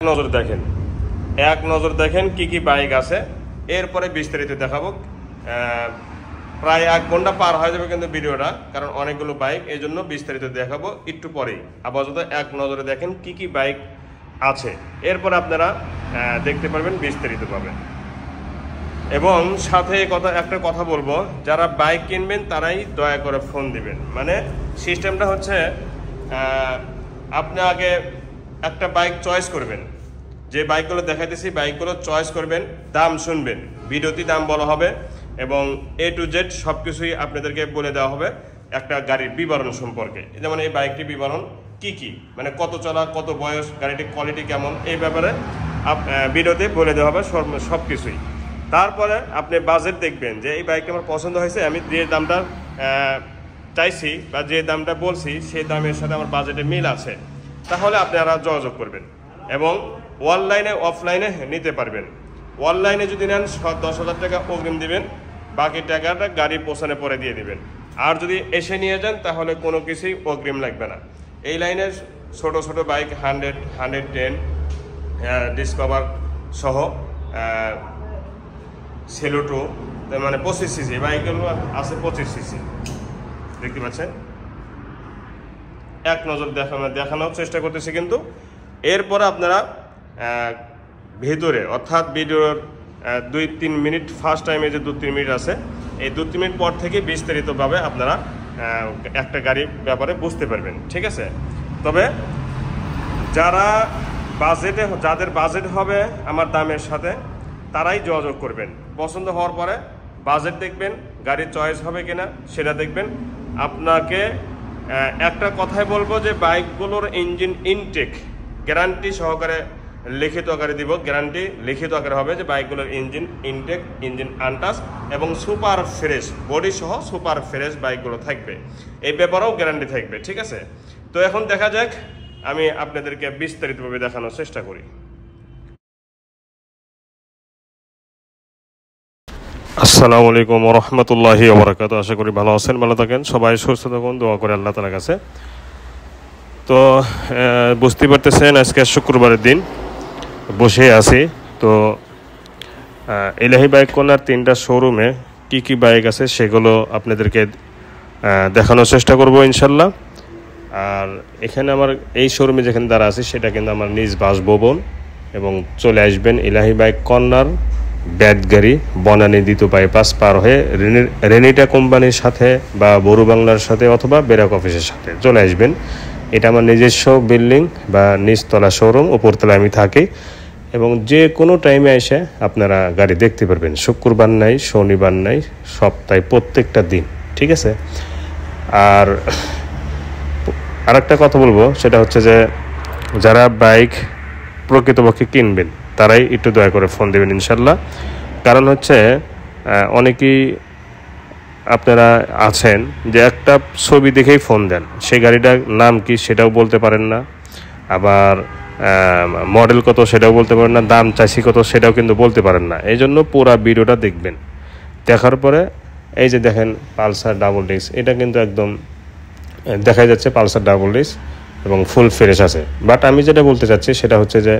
এক নজর দেখেন কি কি বাইক আছে, এরপরে বিস্তারিত দেখাবো। প্রায় 1 ঘন্টা পার হয়ে যাবে কিন্তু ভিডিওটা, কারণ অনেকগুলো বাইক, এই জন্য বিস্তারিত দেখাবো একটু পরেই। আপাতত এক নজরে দেখেন কি কি বাইক আছে, এরপর আপনারা দেখতে পারবেন, বিস্তারিত পাবেন। এবং সাথে একটা কথা বলবো, যারা বাইক কিনবেন তারাই দয়া করে ফোন দিবেন। মানে সিস্টেমটা হচ্ছে, আপনি আগে একটা বাইক চয়েস করবেন, যে বাইকগুলো দেখাইতেছি বাইকগুলো চয়েস করবেন, দাম শুনবেন, ভিডিওতে দাম বলা হবে এবং A to Z সব কিছুই আপনাদেরকে বলে দেওয়া হবে একটা গাড়ির বিবরণ সম্পর্কে। যেমন এই বাইকটির বিবরণ কি কি, মানে কত চলা, কত বয়স, গাড়িটির কোয়ালিটি কেমন, এই ব্যাপারে ভিডিওতে বলে দেওয়া হবে সব কিছুই। তারপরে আপনি বাজেট দেখবেন যে এই বাইকটা আমার পছন্দ হয়েছে, আমি যে দামটা চাইছি বা যে দামটা বলছি সেই দামের সাথে আমার বাজেটে মিল আছে, তাহলে আপনারা যোগাযোগ করবেন এবং অনলাইনে অফলাইনে নিতে পারবেন। অনলাইনে যদি নেন 10,000 টাকা অগ্রিম দিবেন, বাকি টাকাটা গাড়ি পৌঁছানোর পরে দিয়ে দিবেন। আর যদি এসে নিয়ে যান তাহলে কোনো কিছুই অগ্রিম লাগবে না। এই লাইনের ছোট ছোট বাইক 100, 110, ডিসকভার সহ সেলোটো, মানে 25 সিসি বাইকগুলো আছে, 25 সিসি দেখতে পাচ্ছেন। এক নজর দেখানোর চেষ্টা করতেছি কিন্তু। এরপরে আপনারা ভেতরে, অর্থাৎ ভিডিওর 2-3 মিনিট, ফার্স্ট টাইমে যে 2-3 মিনিট আছে, এই 2-3 মিনিট পর থেকে বিস্তারিতভাবে আপনারা একটা গাড়ির ব্যাপারে বুঝতে পারবেন, ঠিক আছে। তবে যাদের বাজেট হবে আমার দামের সাথে, তারাই যোগাযোগ করবেন। পছন্দ হওয়ার পরে বাজেট দেখবেন, গাড়ির চয়েস হবে কিনা সেটা দেখবেন। আপনাকে একটা কথাই বলবো যে বাইকগুলোর ইঞ্জিন ইনটেক গ্যারান্টি সহকারে লিখিত আকারে দিব, গ্যারান্টি লিখিত আকারে হবে যে বাইকগুলোর ইঞ্জিন ইনটেক, ইঞ্জিন আনটাচ এবং সুপার ফ্রেশ, বডি সহ সুপার ফ্রেশ বাইকগুলো থাকবে, এই ব্যাপারেও গ্যারান্টি থাকবে, ঠিক আছে। তো এখন দেখা যাক, আমি আপনাদেরকে বিস্তারিতভাবে দেখানোর চেষ্টা করি। আসসালামু আলাইকুম ওয়া রাহমাতুল্লাহি ওয়া বারাকাতুহু। আশা করি ভালো আছেন, ভালো থাকেন, সবাই সুস্থ থাকুন, দোয়া করে আল্লাহ তাআলার কাছে। তো বুঝতে পারতেছেন আজকে শুক্রবারের দিন, বসে আছি। তো ইলাহি বাইক কর্নার 3টা শোরুমে কি কি বাইক আছে সেগুলো আপনাদেরকে দেখানোর চেষ্টা করব ইনশাল্লাহ। আর এখানে আমার এই শোরুমে যেখানে দাঁড়া আছি সেটা কিন্তু আমার নিজ বাসভবন, এবং চলে আসবেন ইলাহি বাইক কর্নার, ব্যাটগাড়ি, বনানী দ্বিতীয় বাইপাস পার হয়ে রেনিটা কোম্পানির সাথে বা বড়ু বাংলার সাথে অথবা বেরাক অফিসের সাথে চলে আসবেন। এটা আমার নিজস্ব বিল্ডিং বা নিচতলা শোরুম, উপরতলায় আমি থাকি, এবং যে কোনো টাইমে এসে আপনারা গাড়ি দেখতে পারবেন। শুক্রবার নাই, শনিবার নাই, সপ্তাহে প্রত্যেকটা দিন, ঠিক আছে। আর আরেকটা কথা বলবো, সেটা হচ্ছে যে যারা বাইক প্রকৃতপক্ষে কিনবেন তারাই একটু দয়া করে ফোন দেবেন ইনশাল্লাহ। কারণ হচ্ছে অনেকেই আপনারা আছেন যে একটা ছবি দেখেই ফোন দেন, সেই গাড়িটার নাম কি সেটাও বলতে পারেন না, আবার মডেল কত সেটাও বলতে পারেন না, দাম চাইছি কত সেটাও কিন্তু বলতে পারেন না। এই জন্য পুরো ভিডিওটা দেখবেন, দেখার পরে এই যে দেখেন পালসার ডাবল ডিস্ক, এটা কিন্তু একদম দেখা যাচ্ছে পালসার ডাবল ডিস্ক এবং ফুল ফ্রেশ আছে। বাট আমি যেটা বলতে চাচ্ছি সেটা হচ্ছে যে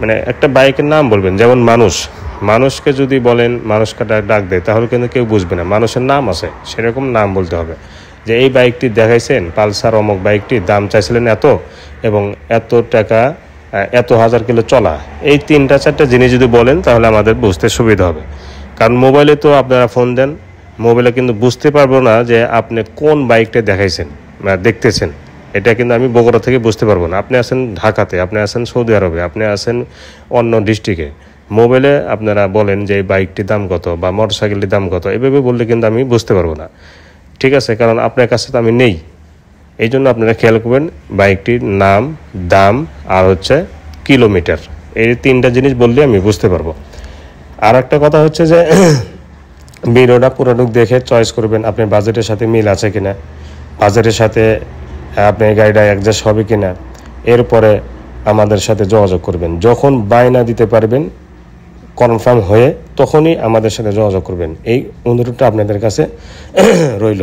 মানে একটা বাইকের নাম বলবেন, যেমন মানুষকে যদি বলেন, মানুষকে ডাক দেয়, তাহলে কিন্তু কেউ বুঝবে না। মানুষের নাম আছে, সেরকম নাম বলতে হবে, যে এই বাইকটি দেখাইছেন পালসার অমুক বাইকটি, দাম চাইছিলেন এত এবং এত টাকা, এত হাজার কিলো চলা, এই 3-4টা জিনিস যদি বলেন তাহলে আমাদের বুঝতে সুবিধা হবে। কারণ মোবাইলে তো আপনারা ফোন দেন, মোবাইলে কিন্তু বুঝতে পারবো না যে আপনি কোন বাইকটা দেখাইছেন বা দেখতেছেন, এটা কিন্তু আমি বগুড়া থেকে বুঝতে পারবো না। আপনি আছেন ঢাকাতে, আপনি আছেন সৌদি আরবে, আপনি আছেন অন্য ডিস্ট্রিক্টে, মোবাইলে আপনারা বলেন যে এই বাইকটির দাম কত বা মোটরসাইকেলটির দাম কত, এভাবে বললে কিন্তু আমি বুঝতে পারবো না, ঠিক আছে। কারণ আপনার কাছে তো আমি নেই, এই জন্য আপনারা খেয়াল করবেন বাইকটির নাম, দাম আর হচ্ছে কিলোমিটার, এই 3টা জিনিস বললে আমি বুঝতে পারবো। আর একটা কথা হচ্ছে যে ভিডিওটা পুরোটুক দেখে চয়েস করবেন, আপনার বাজেটের সাথে মিল আছে কিনা, বাজেটের সাথে আপনার গাড়িটা অ্যাডজাস্ট হবে কিনা, এরপরে আমাদের সাথে যোগাযোগ করবেন। যখন বায়না দিতে পারবেন কনফার্ম হয়ে, তখনই আমাদের সাথে যোগাযোগ করবেন, এই অনুরোধটা আপনাদের কাছে রইল।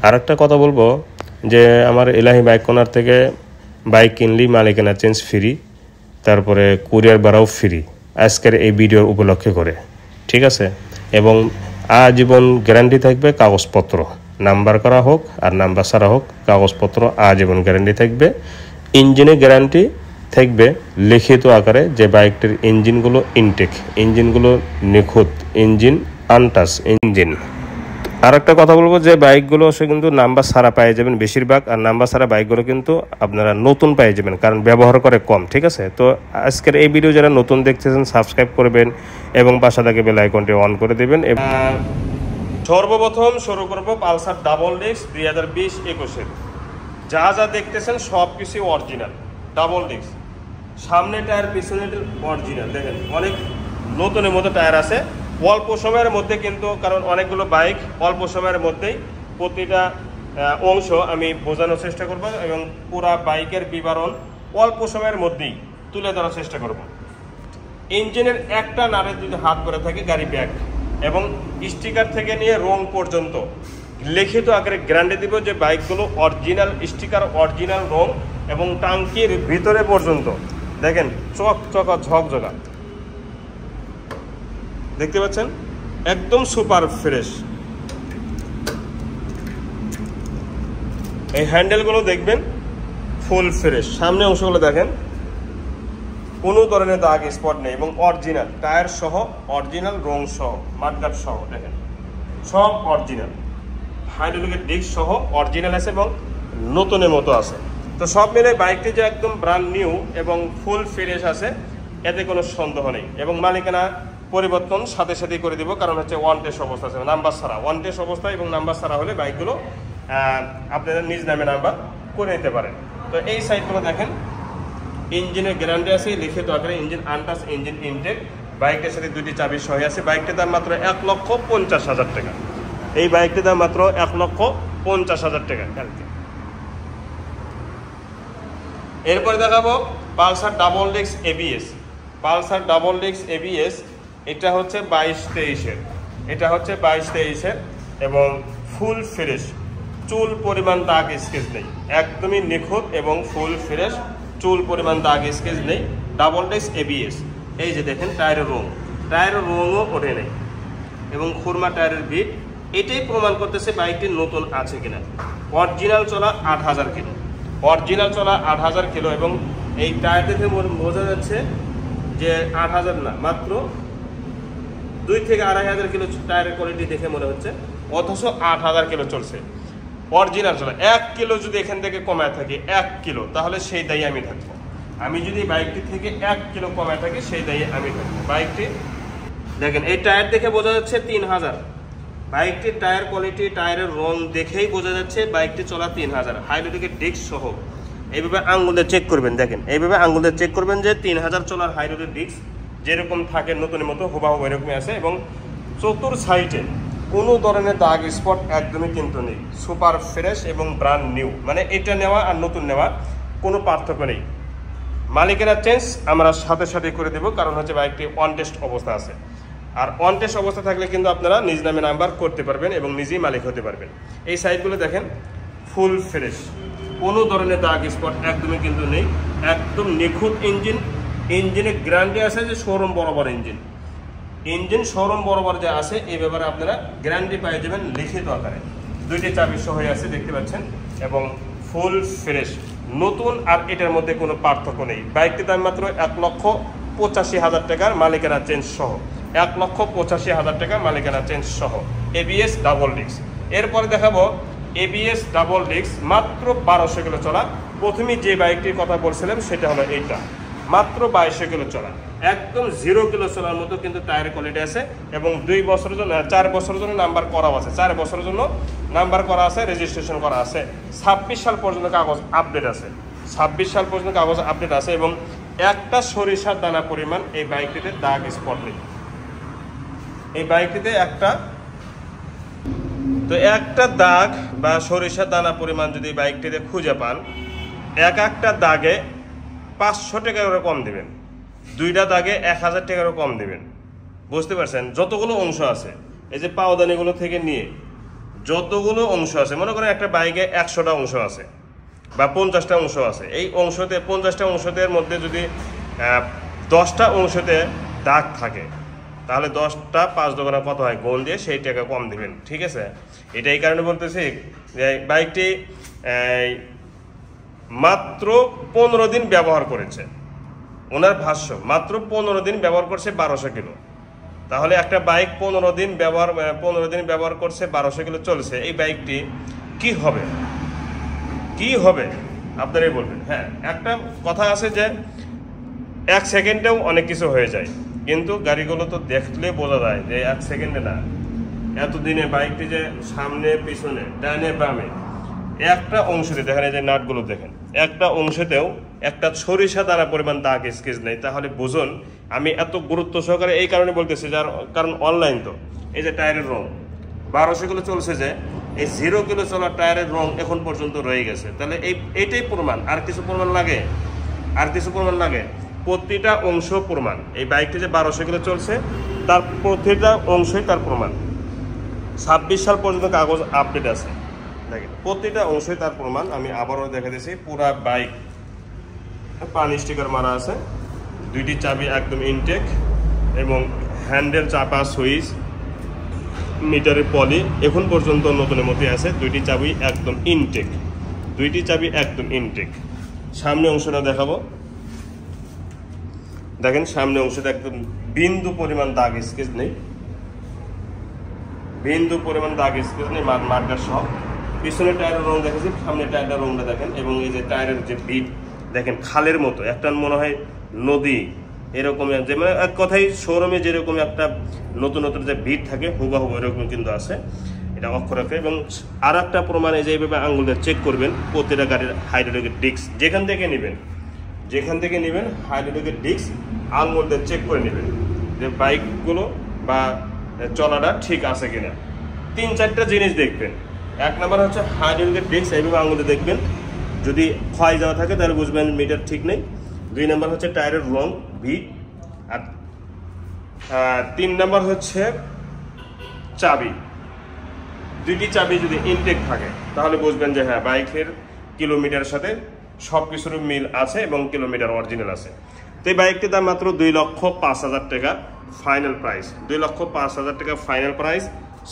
আর একটা কথা বলবো, যে আমার এলাহি বাইক কর্নার থেকে বাইক কিনলি মালিকানা চেঞ্জ ফ্রি, তারপরে কুরিয়ার ভাড়াও ফ্রি আজকের এই ভিডিওর উপলক্ষে করে, ঠিক আছে। এবং আজীবন গ্যারান্টি থাকবে, কাগজপত্র নাম্বার করা হোক আর নাম্বার ছাড়া হোক কাগজপত্র আজীবন গ্যারান্টি থাকবে। ইঞ্জিনের গ্যারান্টি থাকবে লিখিত আকারে, যে বাইকটির ইঞ্জিনগুলো ইনটেক, ইঞ্জিনগুলো নিখুঁত, ইঞ্জিন আনটাচ ইঞ্জিন। আর একটা কথা বলবো যে বাইকগুলো সে কিন্তু নাম্বার ছাড়া পেয়ে যাবেন বেশিরভাগ, আর নাম্বার ছাড়া বাইকগুলো কিন্তু আপনারা নতুন পেয়ে যাবেন, কারণ ব্যবহার করে কম, ঠিক আছে। তো আজকের এই ভিডিও যারা নতুন দেখতেছেন সাবস্ক্রাইব করবেন এবং পাশে থেকে বেল আইকনটি অন করে দেবেন। সর্বপ্রথম শুরু করবো পালসার ডাবল ডিস্ক 2020-21-এর। যা যা দেখতেছেন সব কিছু অরিজিনাল ডাবল ডিস্ক, সামনে টায়ার পিছনে অরিজিনাল। দেখেন অনেক নতুনের মতো টায়ার আছে অল্প সময়ের মধ্যে, কিন্তু কারণ অনেকগুলো বাইক অল্প সময়ের মধ্যেই প্রতিটা অংশ আমি বোঝানোর চেষ্টা করব এবং পুরা বাইকের বিবরণ অল্প সময়ের মধ্যেই তুলে ধরার চেষ্টা করব। ইঞ্জিনের একটা নাড়ে যদি হাত করে থাকে গাড়ি ব্যাগ, এবং স্টিকার থেকে নিয়ে রং পর্যন্ত লিখিত আকারে গ্যারান্টি দিব যে বাইকগুলো অরিজিনাল স্টিকার, অরিজিনাল রং, এবং টাঙ্কির ভিতরে পর্যন্ত দেখেন চকচকা ঝকঝকা দেখতে পাচ্ছেন, একদম সুপার ফ্রেশ। এই হ্যান্ডেলগুলো দেখবেন ফুল ফ্রেশ, সামনে অংশগুলো দেখেন কোনো ধরনের দাগ স্পট নেই, এবং অরিজিনাল টায়ার সহ, অরিজিনাল রং সহ, মাঠগাট সহ, দেখেন সব অরিজিনাল। হাইড্রোলিকের ডিস্ক সহ অরিজিনাল আছে এবং নতুনের মতো আছে। তো সব মিলে বাইকটি যে একদম ব্র্যান্ড নিউ এবং ফুল ফ্রেশ আছে এতে কোনো সন্দেহ নেই, এবং মালিকানা পরিবর্তন সাথে সাথেই করে দিব, কারণ হচ্ছে ওয়ান টেস্ট অবস্থা আছে, নাম্বার ছাড়া ওয়ান টেস্ট অবস্থা, এবং নাম্বার ছাড়া হলে বাইকগুলো আপনাদের নিজ নামে নাম্বার করে নিতে পারেন। তো এই সাইডগুলো দেখেন ইঞ্জিনের গ্যারান্টি আছে লিখিত আকারে, ইঞ্জিন আনটাচ, ইঞ্জিন ইনটেক, বাইকটার সাথে দুটি চাবি সহ আছে। বাইকটির দাম মাত্র 1,50,000 টাকা। এই বাইকটির দাম মাত্র 1,50,000 টাকা। এরপরে দেখাবো Pulsar double disc ABS. Pulsar double disc ABS এটা হচ্ছে 22-23-এর, এটা হচ্ছে 22-23-এর এবং ফুল ফ্রেশ, চুল পরিমাণ দাগ স্কেচ নেই, একদমই নিখুঁত এবং ফুল ফ্রেশ, চুল পরিমাণ দাগ স্কেচ নেই। ডাবল ডিস্ক এবিএস, এই যে দেখেন টায়ারের রং, টায়ারের রঙও ওঠে নেই, এবং খুরমা টায়ারের বিট, এটাই প্রমাণ করতেছে বাইকটি নতুন আছে কিনা। অরিজিনাল চলা 8,000 কিলো, অরিজিনাল চলা 8,000 কিলো, এবং এই টায়ার দেখে বোঝা যাচ্ছে যে 8,000 না, মাত্র 2 থেকে 2,500 কিলো টায়ারের কোয়ালিটি দেখে মনে হচ্ছে, অথচ 8,000 কিলো চলছে অরিজিনাল চলা। 1 কিলো যদি এখান থেকে কমায় থাকে 1 কিলো, তাহলে সেই দায়ী আমি থাকবো। আমি যদি বাইকটি থেকে 1 কিলো কমায় থাকি সেই দায়ী আমি থাকবো। বাইকটি দেখেন এই টায়ার দেখে বোঝা যাচ্ছে 3,000, বাইকটির টায়ার কোয়ালিটি, টায়ারের রং দেখেই বোঝা যাচ্ছে বাইকটি চলা 3,000। হাইড্রোলিকের ডিস্ক সহ এইভাবে আঙ্গুলে চেক করবেন, দেখেন এইভাবে আঙ্গুলে চেক করবেন যে 3,000 চলার হাইড্রোলিক ডিস্ক যেরকম থাকে নতুনের মতো হুবাহু এরকমই আছে, এবং চতুর সাইডে কোনো ধরনের দাগ স্পট একদমই কিন্তু নেই, সুপার ফ্রেশ এবং ব্র্যান্ড নিউ। মানে এটা নেওয়া আর নতুন নেওয়া কোনো পার্থক্য নেই। মালিকেরা চেঞ্জ আমরা সাথে সাথে করে দেবো, কারণ হচ্ছে বাইকটি অন টেস্ট অবস্থা আছে, আর অন টেস্ট অবস্থা থাকলে কিন্তু আপনারা নিজ নামে নাম্বার করতে পারবেন এবং নিজেই মালিক হতে পারবেন। এই সাইডগুলো দেখেন ফুল ফ্রেশ, কোনো ধরনের দাগ স্পট একদমই কিন্তু নেই, একদম নিখুঁত ইঞ্জিন। ইঞ্জিনের গ্যারান্টি আছে যে শোরুম বরাবর ইঞ্জিন, ইঞ্জিন শোরুম বরাবর যে আছে এই ব্যাপারে আপনারা গ্যারান্টি পেয়ে যাবেন লিখিত আকারে। 2টি চাবি সহ আছে দেখতে পাচ্ছেন, এবং ফুল ফ্রেশ নতুন, আর এটার মধ্যে কোনো পার্থক্য নেই। বাইকটির দাম মাত্র 1,85,000 টাকার মালিকানা চেঞ্জ সহ, 1,85,000 টাকা মালিকানা চেঞ্জ সহ এবিএস ডাবল ডিস্ক। এরপরে দেখাবো এবিএস ডাবল ডিস্ক মাত্র 1,200 কিলো চলা। প্রথমেই যে বাইকটির কথা বলছিলাম সেটা হলো এইটা, মাত্র 2,200 কিলো চলা, একদম 0 কিলো চলার মতো কিন্তু টায়ারের কোয়ালিটি আছে, এবং 2 বছরের জন্য 4 বছরের জন্য নাম্বার করা আছে, 4 বছরের জন্য নাম্বার করা আছে, রেজিস্ট্রেশন করা আছে, 26 সাল পর্যন্ত কাগজ আপডেট আছে, 26 সাল পর্যন্ত কাগজ আপডেট আছে, এবং একটা সরিষার দানা পরিমাণ এই বাইকটিতে দাগ স্পট নেই। এই বাইকটিতে একটা দাগ বা সরিষার দানা পরিমাণ যদি বাইকটিতে খুঁজে পান, একটা দাগে 500 টাকা করে কম দেবেন, 2টা দাগে 1,000 টাকা করে কম দেবেন। বুঝতে পারছেন? যতগুলো অংশ আছে এই যে পাওদানিগুলো থেকে নিয়ে যতগুলো অংশ আছে, মনে করেন একটা বাইকে 100টা অংশ আছে বা 50টা অংশ আছে, এই অংশতে 50টা অংশদের মধ্যে যদি 10টা অংশতে দাগ থাকে, তাহলে 10টা 5 দোকানে কত হয় গোল দিয়ে সেই টাকা কম দিবেন। ঠিক আছে, এটা এই কারণে বলতেছি যে বাইকটি মাত্র 15 দিন ব্যবহার করেছে, ওনার ভাষ্য মাত্র 15 দিন ব্যবহার করছে 1200 কিলো। তাহলে একটা বাইক 15 দিন ব্যবহার করছে, 1200 কিলো চলছে, এই বাইকটি কি হবে, কি হবে আপনারাই বলবেন। হ্যাঁ, একটা কথা আছে যে 1 সেকেন্ডেও অনেক কিছু হয়ে যায়, কিন্তু গাড়িগুলো তো দেখলে বোঝা যায় যে 1 সেকেন্ডে না। এতদিনে বাইকটি যে সামনে পিছনে ডানে বামে একটা অংশতে দেখেন, এই যে নাটগুলো দেখেন, একটা অংশতেও একটা সরিষা দানা পরিমাণ দাগ স্কেচ নেই। তাহলে বুঝুন আমি এত গুরুত্ব সহকারে এই কারণে বলতেছি, যার কারণ অনলাইন তো এই যে টায়ারের রং 1200 কিলো চলছে, যে এই 0 কিলো চলা টায়ারের রং এখন পর্যন্ত রয়ে গেছে। তাহলে এইটাই প্রমাণ, আর কিছু প্রমাণ লাগে? আর কিছু প্রমাণ লাগে? প্রতিটা অংশ প্রমাণ। এই বাইকটি যে 1200 কিলো চলছে তার প্রতিটা অংশই তার প্রমাণ। 26 সাল পর্যন্ত কাগজ আপডেট আছে, দেখেন প্রতিটা অংশই তার প্রমাণ। আমি আবারও দেখা দিয়েছি, পুরা বাইক পানি স্টিকার মারা আছে, 2টি চাবি একদম ইনটেক এবং হ্যান্ডেল, চাপা, সুইচ, মিটারের পলি এখন পর্যন্ত নতুনের মতোই আছে, 2টি চাবি একদম ইনটেক, 2টি চাবি একদম ইনটেক। সামনে অংশটা দেখাবো, দেখেন সামনে অংশটা একদম বিন্দু পরিমাণ দাগ স্কেচ নেই, বিন্দু পরিমাণ দাগ স্কেচ নেই, মার্কার সহ। পিছনের টায়ারের রং দেখেছি, সামনে টায়ারের রংটা দেখেন, এবং এই যে টায়ারের যে বিট দেখেন খালের মতো, একটা মনে হয় নদী এরকম, যে মানে এক কথাই শোরুমে যেরকম একটা নতুন নতুন যে বিট থাকে হুবাহু এরকম কিন্তু আছে, এটা অক্ষরাক্ষে। এবং আর একটা প্রমাণ, এই যে এইভাবে আঙুলটা চেক করবেন প্রতিটা গাড়ির হাইড্রোলিকের ডিস্ক, যেখান থেকে নেবেন হাইড্রোলিকের ডিস্ক আঙুলটা চেক করে নেবেন যে বাইকগুলো বা চলাটা ঠিক আছে কিনা। 3-4টা জিনিস দেখবেন। 1 নাম্বার হচ্ছে হাইড্রোলিকের ডিস্ক, এইভাবে আঙুলে দেখবেন, যদি ক্ষয় যাওয়া থাকে তাহলে বুঝবেন মিটার ঠিক নেই। 2 নাম্বার হচ্ছে টায়ারের রং বিট, আর 3 নাম্বার হচ্ছে চাবি। 2টি চাবি যদি ইনটেক থাকে তাহলে বুঝবেন যে হ্যাঁ বাইকের কিলোমিটারের সাথে সব কিছুর মিল আছে এবং কিলোমিটার অরিজিনাল আছে। তো এই বাইকটির দাম মাত্র 2,05,000 টাকা ফাইনাল প্রাইস, 2,05,000 টাকা ফাইনাল প্রাইস।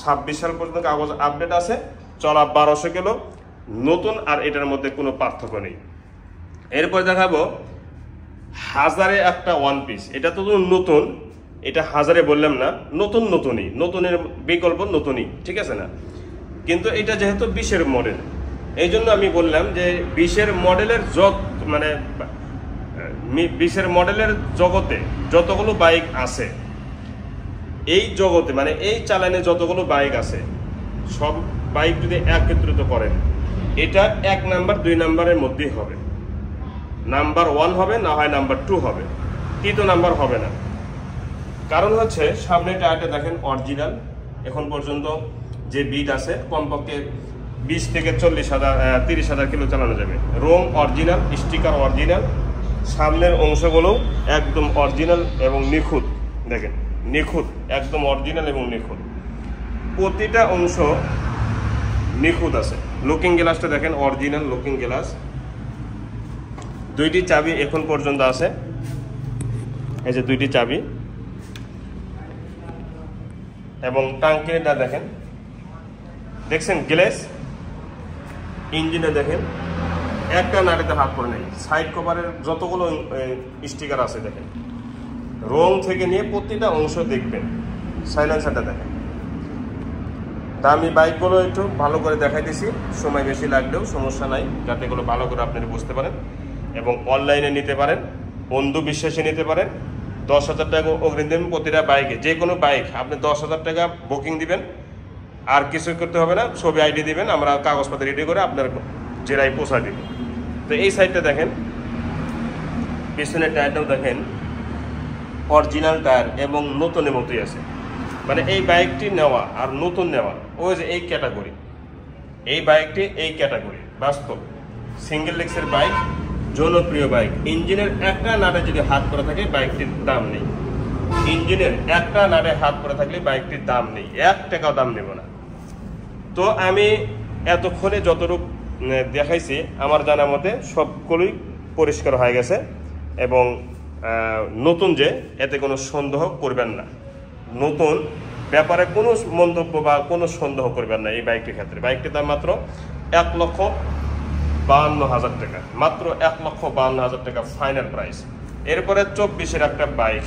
26 সাল পর্যন্ত কাগজ আপডেট আছে, চলা 1200 কিলো, নতুন আর এটার মধ্যে কোনো পার্থক্য নেই। এরপর দেখাবো হাজারে একটা ওয়ান পিস, এটা তো নতুন, এটা হাজারে বললাম না, নতুনই, নতুনের বিকল্প নতুনই, ঠিক আছে না? কিন্তু এটা যেহেতু 20-এর মডেল, এই জন্য আমি বললাম যে 20-এর মডেলের মানে 20-এর মডেলের জগতে যতগুলো বাইক আছে, এই জগতে মানে এই চালানে যতগুলো বাইক আছে, সব বাইক যদি একত্রিত করেন, এটা 1 নাম্বার 2 নাম্বারের মধ্যেই হবে, নাম্বার 1 হবে, না হয় নাম্বার 2 হবে, 3 নাম্বার হবে না। কারণ হচ্ছে সামনে টায়ারটা দেখেন অরিজিনাল, এখন পর্যন্ত যে বিট আছে কমপক্ষে 20 থেকে 30,000 কিলো চালানো যাবে। রং অরিজিনাল, স্টিকার অরিজিনাল, সামনের অংশগুলো একদম অরিজিনাল এবং নিখুঁত, দেখেন নিখুঁত, একদম অরিজিনাল এবং নিখুঁত, প্রতিটা অংশ নিখুঁত আছে। লুকিং গ্লাসটা দেখেন অরিজিনাল লুকিং গ্লাস, 2টি চাবি এখন পর্যন্ত আছে, এই যে 2টি চাবি, এবং টাঙ্কিটা দেখেন, দেখছেন গ্লাস, ইঞ্জিনে দেখেন একটা নাড়িতে হাত পড়ে নেই, সাইড কভারের যতগুলো স্টিকার আছে দেখেন, রং থেকে নিয়ে প্রতিটা অংশ দেখবেন, সাইলেন্সারটা দেখেন। তা আমি বাইকগুলো একটু ভালো করে দেখাইতেছি, সময় বেশি লাগলেও সমস্যা নাই, যাতে এগুলো ভালো করে আপনারা বুঝতে পারেন এবং অনলাইনে নিতে পারেন, বন্ধু বিশ্বাসে নিতে পারেন। 10,000 টাকা অগ্রিম দেবেন প্রতিটা বাইকে, যে কোনো বাইক আপনি 10,000 টাকা বুকিং দিবেন, আর কিছু করতে হবে না, ছবি আইডি দিবেন, আমরা কাগজপত্র রেডি করে আপনার জেলায় পৌঁছা দিব। তো এই সাইডটা দেখেন, পিছনের টায়ারটাও দেখেন অরিজিনাল টায়ার এবং নতুনের মতোই আছে, মানে এই বাইকটি নেওয়া আর নতুন নেওয়া ওই যে এই ক্যাটাগরি, এই বাইকটি এই ক্যাটাগরি, বাস্তব সিঙ্গেল লেক্সের বাইক, জনপ্রিয় বাইক। ইঞ্জিনের একটা নাটে যদি হাত পরে থাকে বাইকটির দাম নেই, ইঞ্জিনের একটা নাটে হাত পরে থাকলে বাইকটির দাম নেই, 1 টাকাও দাম নেব না, তো আমি এতক্ষণে যতটুকু দেখাইছি আমার জানা মতে সবগুলোই পরিষ্কার হয়ে গেছে, এবং নতুন যে এতে কোনো সন্দেহ করবেন না, নতুন ব্যাপারে কোনো মন্তব্য বা কোনো সন্দেহ করবেন না এই বাইকটির ক্ষেত্রে। বাইকটির দাম মাত্র 1,52,000 টাকা, মাত্র 1,52,000 টাকা ফাইনাল প্রাইস। এরপরে 24-এর একটা bike,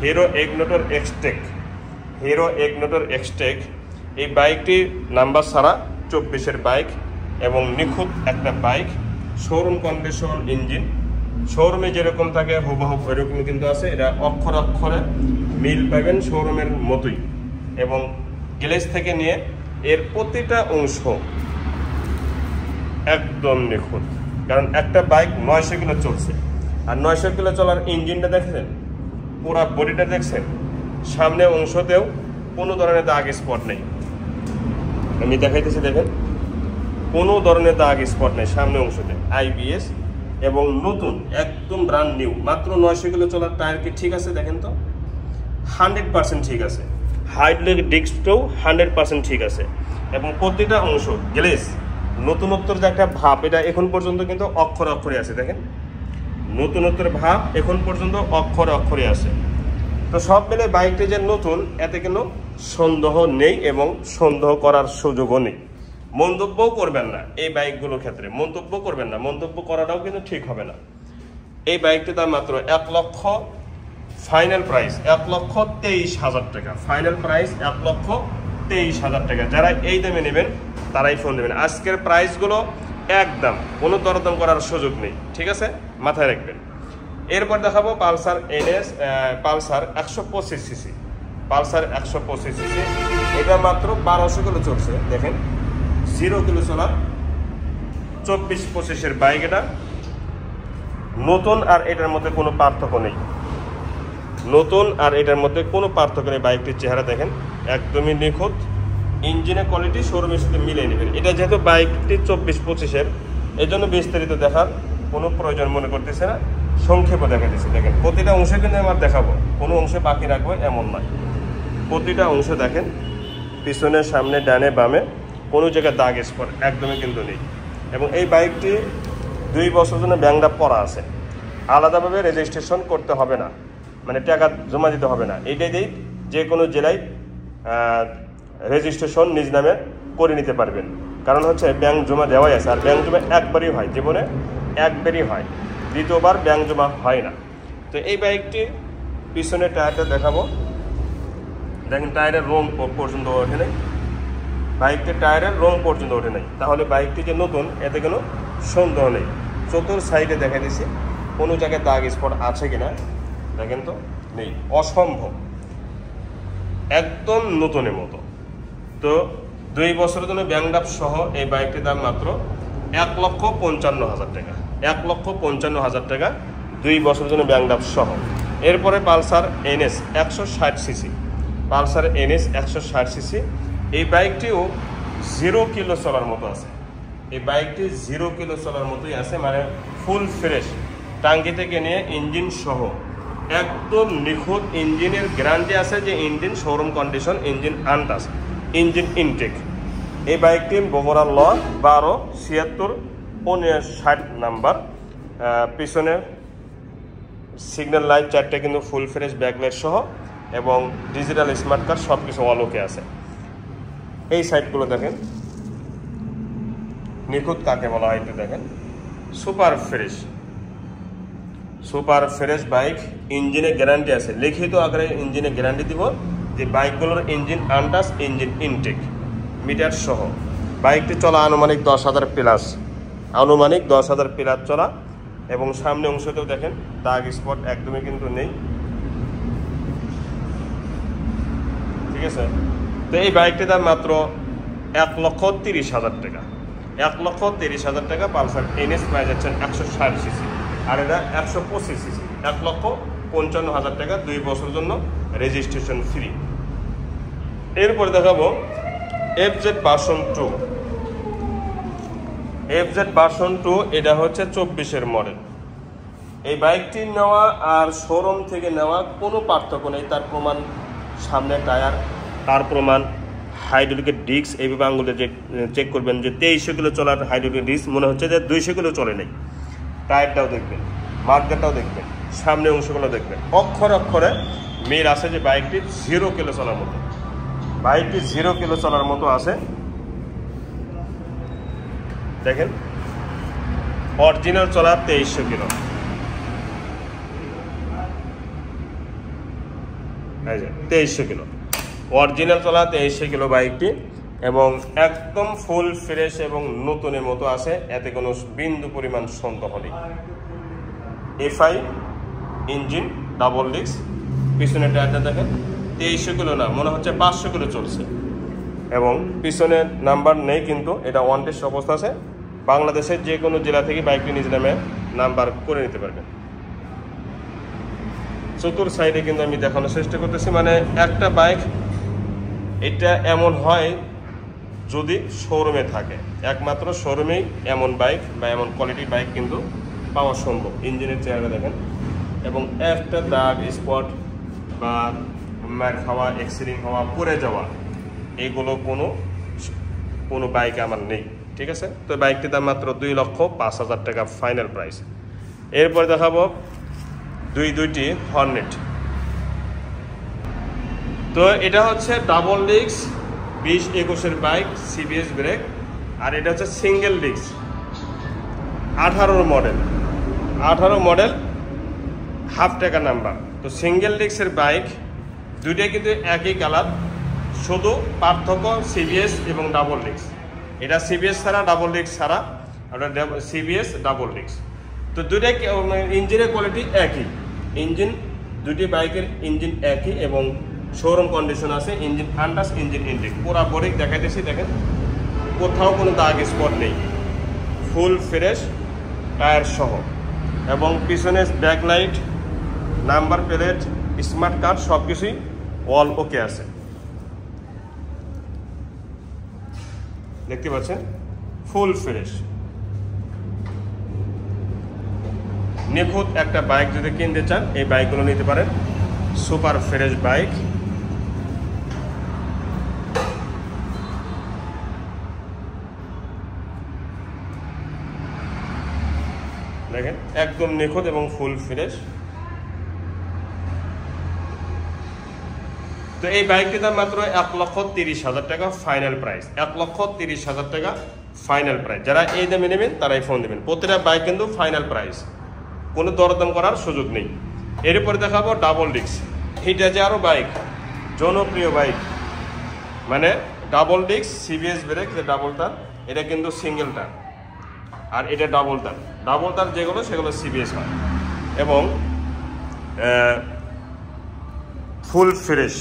hero ignitor Xtec, hero ignitor Xtec. এই বাইকটি নাম্বার ছাড়া 24-এর বাইক এবং নিখুঁত একটা বাইক, শোরুম কন্ডিশন ইঞ্জিন, শোরুমে যেরকম থাকে হুবহু ওইরকম কিন্তু আছে। এটা অক্ষরে অক্ষরে মিল পাবেন শোরুমের মতোই, এবং গ্লেজ থেকে নিয়ে এর প্রতিটা অংশ একদম নিখুঁত। কারণ একটা বাইক 900 কিলো চলছে, আর 900 কিলো চলার ইঞ্জিনটা দেখছেন, পুরা বডিটা দেখছেন, সামনে অংশতেও কোনো ধরনের দাগ স্পট নেই। আমি দেখাইতেছি, দেখেন কোনো ধরনের দাগ স্পট নেই সামনে অংশতে, আইবিএস এবং নতুন একদম ব্র্যান্ড নিউ। মাত্র 900 কিলো চলার টায়ার কি ঠিক আছে? দেখেন তো 100% ঠিক আছে। হাইড্রোলিক ডিস্কটাও 100% ঠিক আছে, এবং প্রতিটা অংশ গ্লেজ নতুনত্বর যে একটা ভাব, এটা এখন পর্যন্ত কিন্তু অক্ষরে অক্ষরে আছে। দেখেন নতুনত্বের ভাব এখন পর্যন্ত অক্ষরে অক্ষরে আছে। তো সব মিলে বাইকটি যে নতুন এতে কোনো সন্দেহ নেই, এবং সন্দেহ করার সুযোগও নেই। মন্তব্যও করবেন না এই বাইকগুলোর ক্ষেত্রে, মন্তব্য করবেন না, মন্তব্য করাটাও কিন্তু ঠিক হবে না। এই বাইকটির দাম মাত্র 1 লক্ষ, ফাইনাল প্রাইস 1,23,000 টাকা, ফাইনাল প্রাইস 1,23,000 টাকা। যারা এই দামে নেবেন তারাই ফোন দেবেন। আজকের প্রাইসগুলো একদম, কোনো দরদাম করার সুযোগ নেই, ঠিক আছে, মাথায় রাখবেন। এরপর দেখাবো Pulsar NS, Pulsar 125 CC, Pulsar 125 CC. এটা মাত্র 1200 কিলো চলছে, দেখেন 0 কিলো চলা 24-25-এর বাইক। এটা নতুন আর এটার মধ্যে কোনো পার্থক্য নেই, নতুন আর এটার মধ্যে কোনো পার্থক্য নেই। বাইকটির চেহারা দেখেন একদমই নিখুঁত, ইঞ্জিনের কোয়ালিটি শোরুমের সাথে মিলিয়ে নেবেন। এটা যেহেতু বাইকটি 24-25-এর, এই জন্য বিস্তারিত দেখার কোনো প্রয়োজন মনে করতেছে না, সংক্ষেপে দেখা দিচ্ছে। দেখেন প্রতিটা অংশে কিন্তু আমার দেখাবো, কোনো অংশে বাকি রাখবো এমন নয়, প্রতিটা অংশ দেখেন, পিছনে সামনে ডানে বামে কোনো জায়গায় দাগ স্পট একদমই কিন্তু নেই। এবং এই বাইকটি 2 বছর জন্য ব্যাংক করা আছে, আলাদাভাবে রেজিস্ট্রেশন করতে হবে না, মানে টাকা জমা দিতে হবে না। এইটাই দিয়েই যে কোনো জেলায় রেজিস্ট্রেশন নিজ নামে করে নিতে পারবেন। কারণ হচ্ছে ব্যাংক জমা দেওয়াই আছে, আর ব্যাংক জমা একবারই হয়, জীবনে একবারই হয়, দ্বিতীয়বার ব্যাংক জমা হয় না। তো এই বাইকটি পিছনের টায়ারটা দেখাবো, দেখেন টায়ারের রং পর্যন্ত ওঠে নাই, বাইকটির টায়ারের রং পর্যন্ত ওঠে নাই। তাহলে বাইকটি যে নতুন এতে কোনো সন্দেহ নেই। চতুর সাইডে দেখা দিয়েছি কোনো জায়গায় দাগ স্পট আছে কিনা, দেখেন তো নেই, অসম্ভব, একদম নতুনের মতো। তো 2 বছরের জন্য ব্যাংক সহ এই বাইকটির দাম মাত্র 1,55,000 টাকা, 1,55,000 টাকা 2 বছরের জন্য ব্যাংক সহ। এরপরে Pulsar NS 160 CC, Pulsar NS 160 CC. এই বাইকটিও 0 কিলো চলার মতো আছে, এই বাইকটি 0 কিলো চলার মতোই আছে, মানে ফুল ফ্রেশ, টাঙ্কি থেকে নিয়ে ইঞ্জিন সহ একদম নিখুঁত। ইঞ্জিনের গ্যারান্টি আছে যে engine showroom condition, engine untouch, engine intact. এই বাইকটি বগুড়া ল 12-76-59 নাম্বার। পিছনে সিগন্যাল লাইট 4টে কিন্তু ফুল ফ্রেশ, ব্যাকলাইট সহ, এবং ডিজিটাল স্মার্ট কার্ড সব কিছু অলোকে আছে। এই সাইডগুলো দেখেন নিখুঁত কাকে বলা হয় একটু দেখেন, super fresh, super fresh bike. ইঞ্জিনের গ্যারান্টি আছে, লিখিত আকারে ইঞ্জিনের গ্যারান্টি দিব যে বাইকগুলোর engine untouch, engine intact, meter সহ। বাইকটি চলা আনুমানিক 10,000 প্লাস, আনুমানিক 10,000 প্লাস চলা, এবং সামনে অংশতেও দেখেন দাগ স্পট একদমই কিন্তু নেই, ঠিক আছে। তো এই বাইকটির দাম মাত্র 1,30,000 টাকা, 1,30,000 টাকা। পালসার এনএস পাওয়া যাচ্ছেন 160 সিসি, আর এটা 125 সিসি, 1,55,000 টাকা, 2 বছরের জন্য রেজিস্ট্রেশন ফ্রি। এরপরে দেখাবো FZ ভার্সন 2, FZ ভার্সন 2। এটা হচ্ছে 24-এর মডেল। এই বাইকটি নেওয়া আর শোরুম থেকে নেওয়া কোনো পার্থক্য নেই, তার প্রমাণ সামনে টায়ার, তার প্রমাণ হাইড্রোলিকের ডিস্ক এইভাবে আঙুলে যে চেক করবেন যে 2300 কিলো চলার হাইড্রোলিকের ডিস্ক মনে হচ্ছে যে 200 কিলো চলে নেই। টায়ারটাও দেখবেন, মার্কেটটাও দেখবেন, সামনে অংশগুলো দেখবেন, অক্ষরে মিল আছে যে বাইকটি 0 কিলো চলার মতো, বাইকটি 0 কিলো চলার মতো আছে। দেখেন অরিজিনাল চলা 2300 কিলো, এই যে 2300 কিলো অরিজিনাল চলা 2300 কিলো বাইকটি, এবং একদম ফুল ফ্রেশ এবং নতুনের মতো আছে, এতে কোনো বিন্দু পরিমাণ সন্দেহ নেই। FI ইঞ্জিন, ডাবল ডিস্ক, পিছনের টায়ারটা দেখেন 2300 কিলো না, মনে হচ্ছে 500 কিলো চলছে, এবং পিছনের নাম্বার নেই কিন্তু এটা ওয়ান টেস্ট অবস্থা আছে। বাংলাদেশের যে কোনো জেলা থেকে বাইকটি নিজ নামে নাম্বার করে নিতে পারবেন। চতুর সাইডে কিন্তু আমি দেখানোর চেষ্টা করতেছি, মানে একটা বাইক এটা এমন হয় যদি শোরুমে থাকে, একমাত্র শোরুমেই এমন বাইক বা এমন কোয়ালিটির বাইক কিন্তু পাওয়া সম্ভব। ইঞ্জিনের চেহারা দেখেন, এবং একটা দাগ স্পট বা মার খাওয়া, এক্সিডেন্ট হওয়া, পড়ে যাওয়া, এগুলো কোনো বাইকে আমার নেই, ঠিক আছে। তো বাইকটির দাম মাত্র 2,05,000 টাকা ফাইনাল প্রাইস। এরপরে দেখাবো দুইটি হর্নেট। তো এটা হচ্ছে ডাবল ডিস্ক 20-21-এর বাইক, CBS ব্রেক, আর এটা হচ্ছে সিঙ্গেল ডিস্ক 18 মডেল হাফ টাকা নাম্বার। তো সিঙ্গেল ডিস্কের বাইক দুইটাই কিন্তু একই কালার, শুধু পার্থক্য CBS এবং ডাবল ডিস্ক। এটা CBS ছাড়া, ডাবল ডিস্ক ছাড়া, ওটা CBS ডাবল ডিস্ক। তো দুইটাই ইঞ্জিনের কোয়ালিটি একই, ইঞ্জিন দুটি বাইকের ইঞ্জিন একই এবং শোরুম কন্ডিশন আছে, ইঞ্জিন আন্ডাস, ইঞ্জিন ইনটেক পুরা বডি দেখাইতেছি। দেখেন কোথাও কোনো দাগ স্পট নেই, ফুল ফ্রেশ টায়ার সহ, এবং পিছনে backlight, number plate, smart card সব কিছুই অল ওকে আছে। দেখতে পাচ্ছেন ফুল ফ্রেশ। নিখুঁত একটা বাইক যদি কিনতে চান এই বাইকগুলো নিতে পারেন, সুপার ফ্রেশ বাইক। দেখেন একদম নিখুঁত এবং ফুল ফ্রেশ। তো এই বাইকটির দাম মাত্র 1,30,000 টাকা ফাইনাল প্রাইস, 1,30,000 টাকা ফাইনাল প্রাইস। যারা এই দামে নেবেন তারাই ফোন দেবেন। প্রতিটা বাইক কিন্তু ফাইনাল প্রাইস, কোনো দরদাম করার সুযোগ নেই। এরপরে দেখাবো ডাবল ডিস্ক। এটা যে আরো বাইক, জনপ্রিয় বাইক, মানে ডাবল ডিস্ক CBS ব্রেক, যে ডাবল তার, এটা কিন্তু সিঙ্গেল তার, আর এটা ডাবল তার। ডাবল তার যেগুলো সেগুলো CBS হয়, এবং ফুল ফ্রেশ।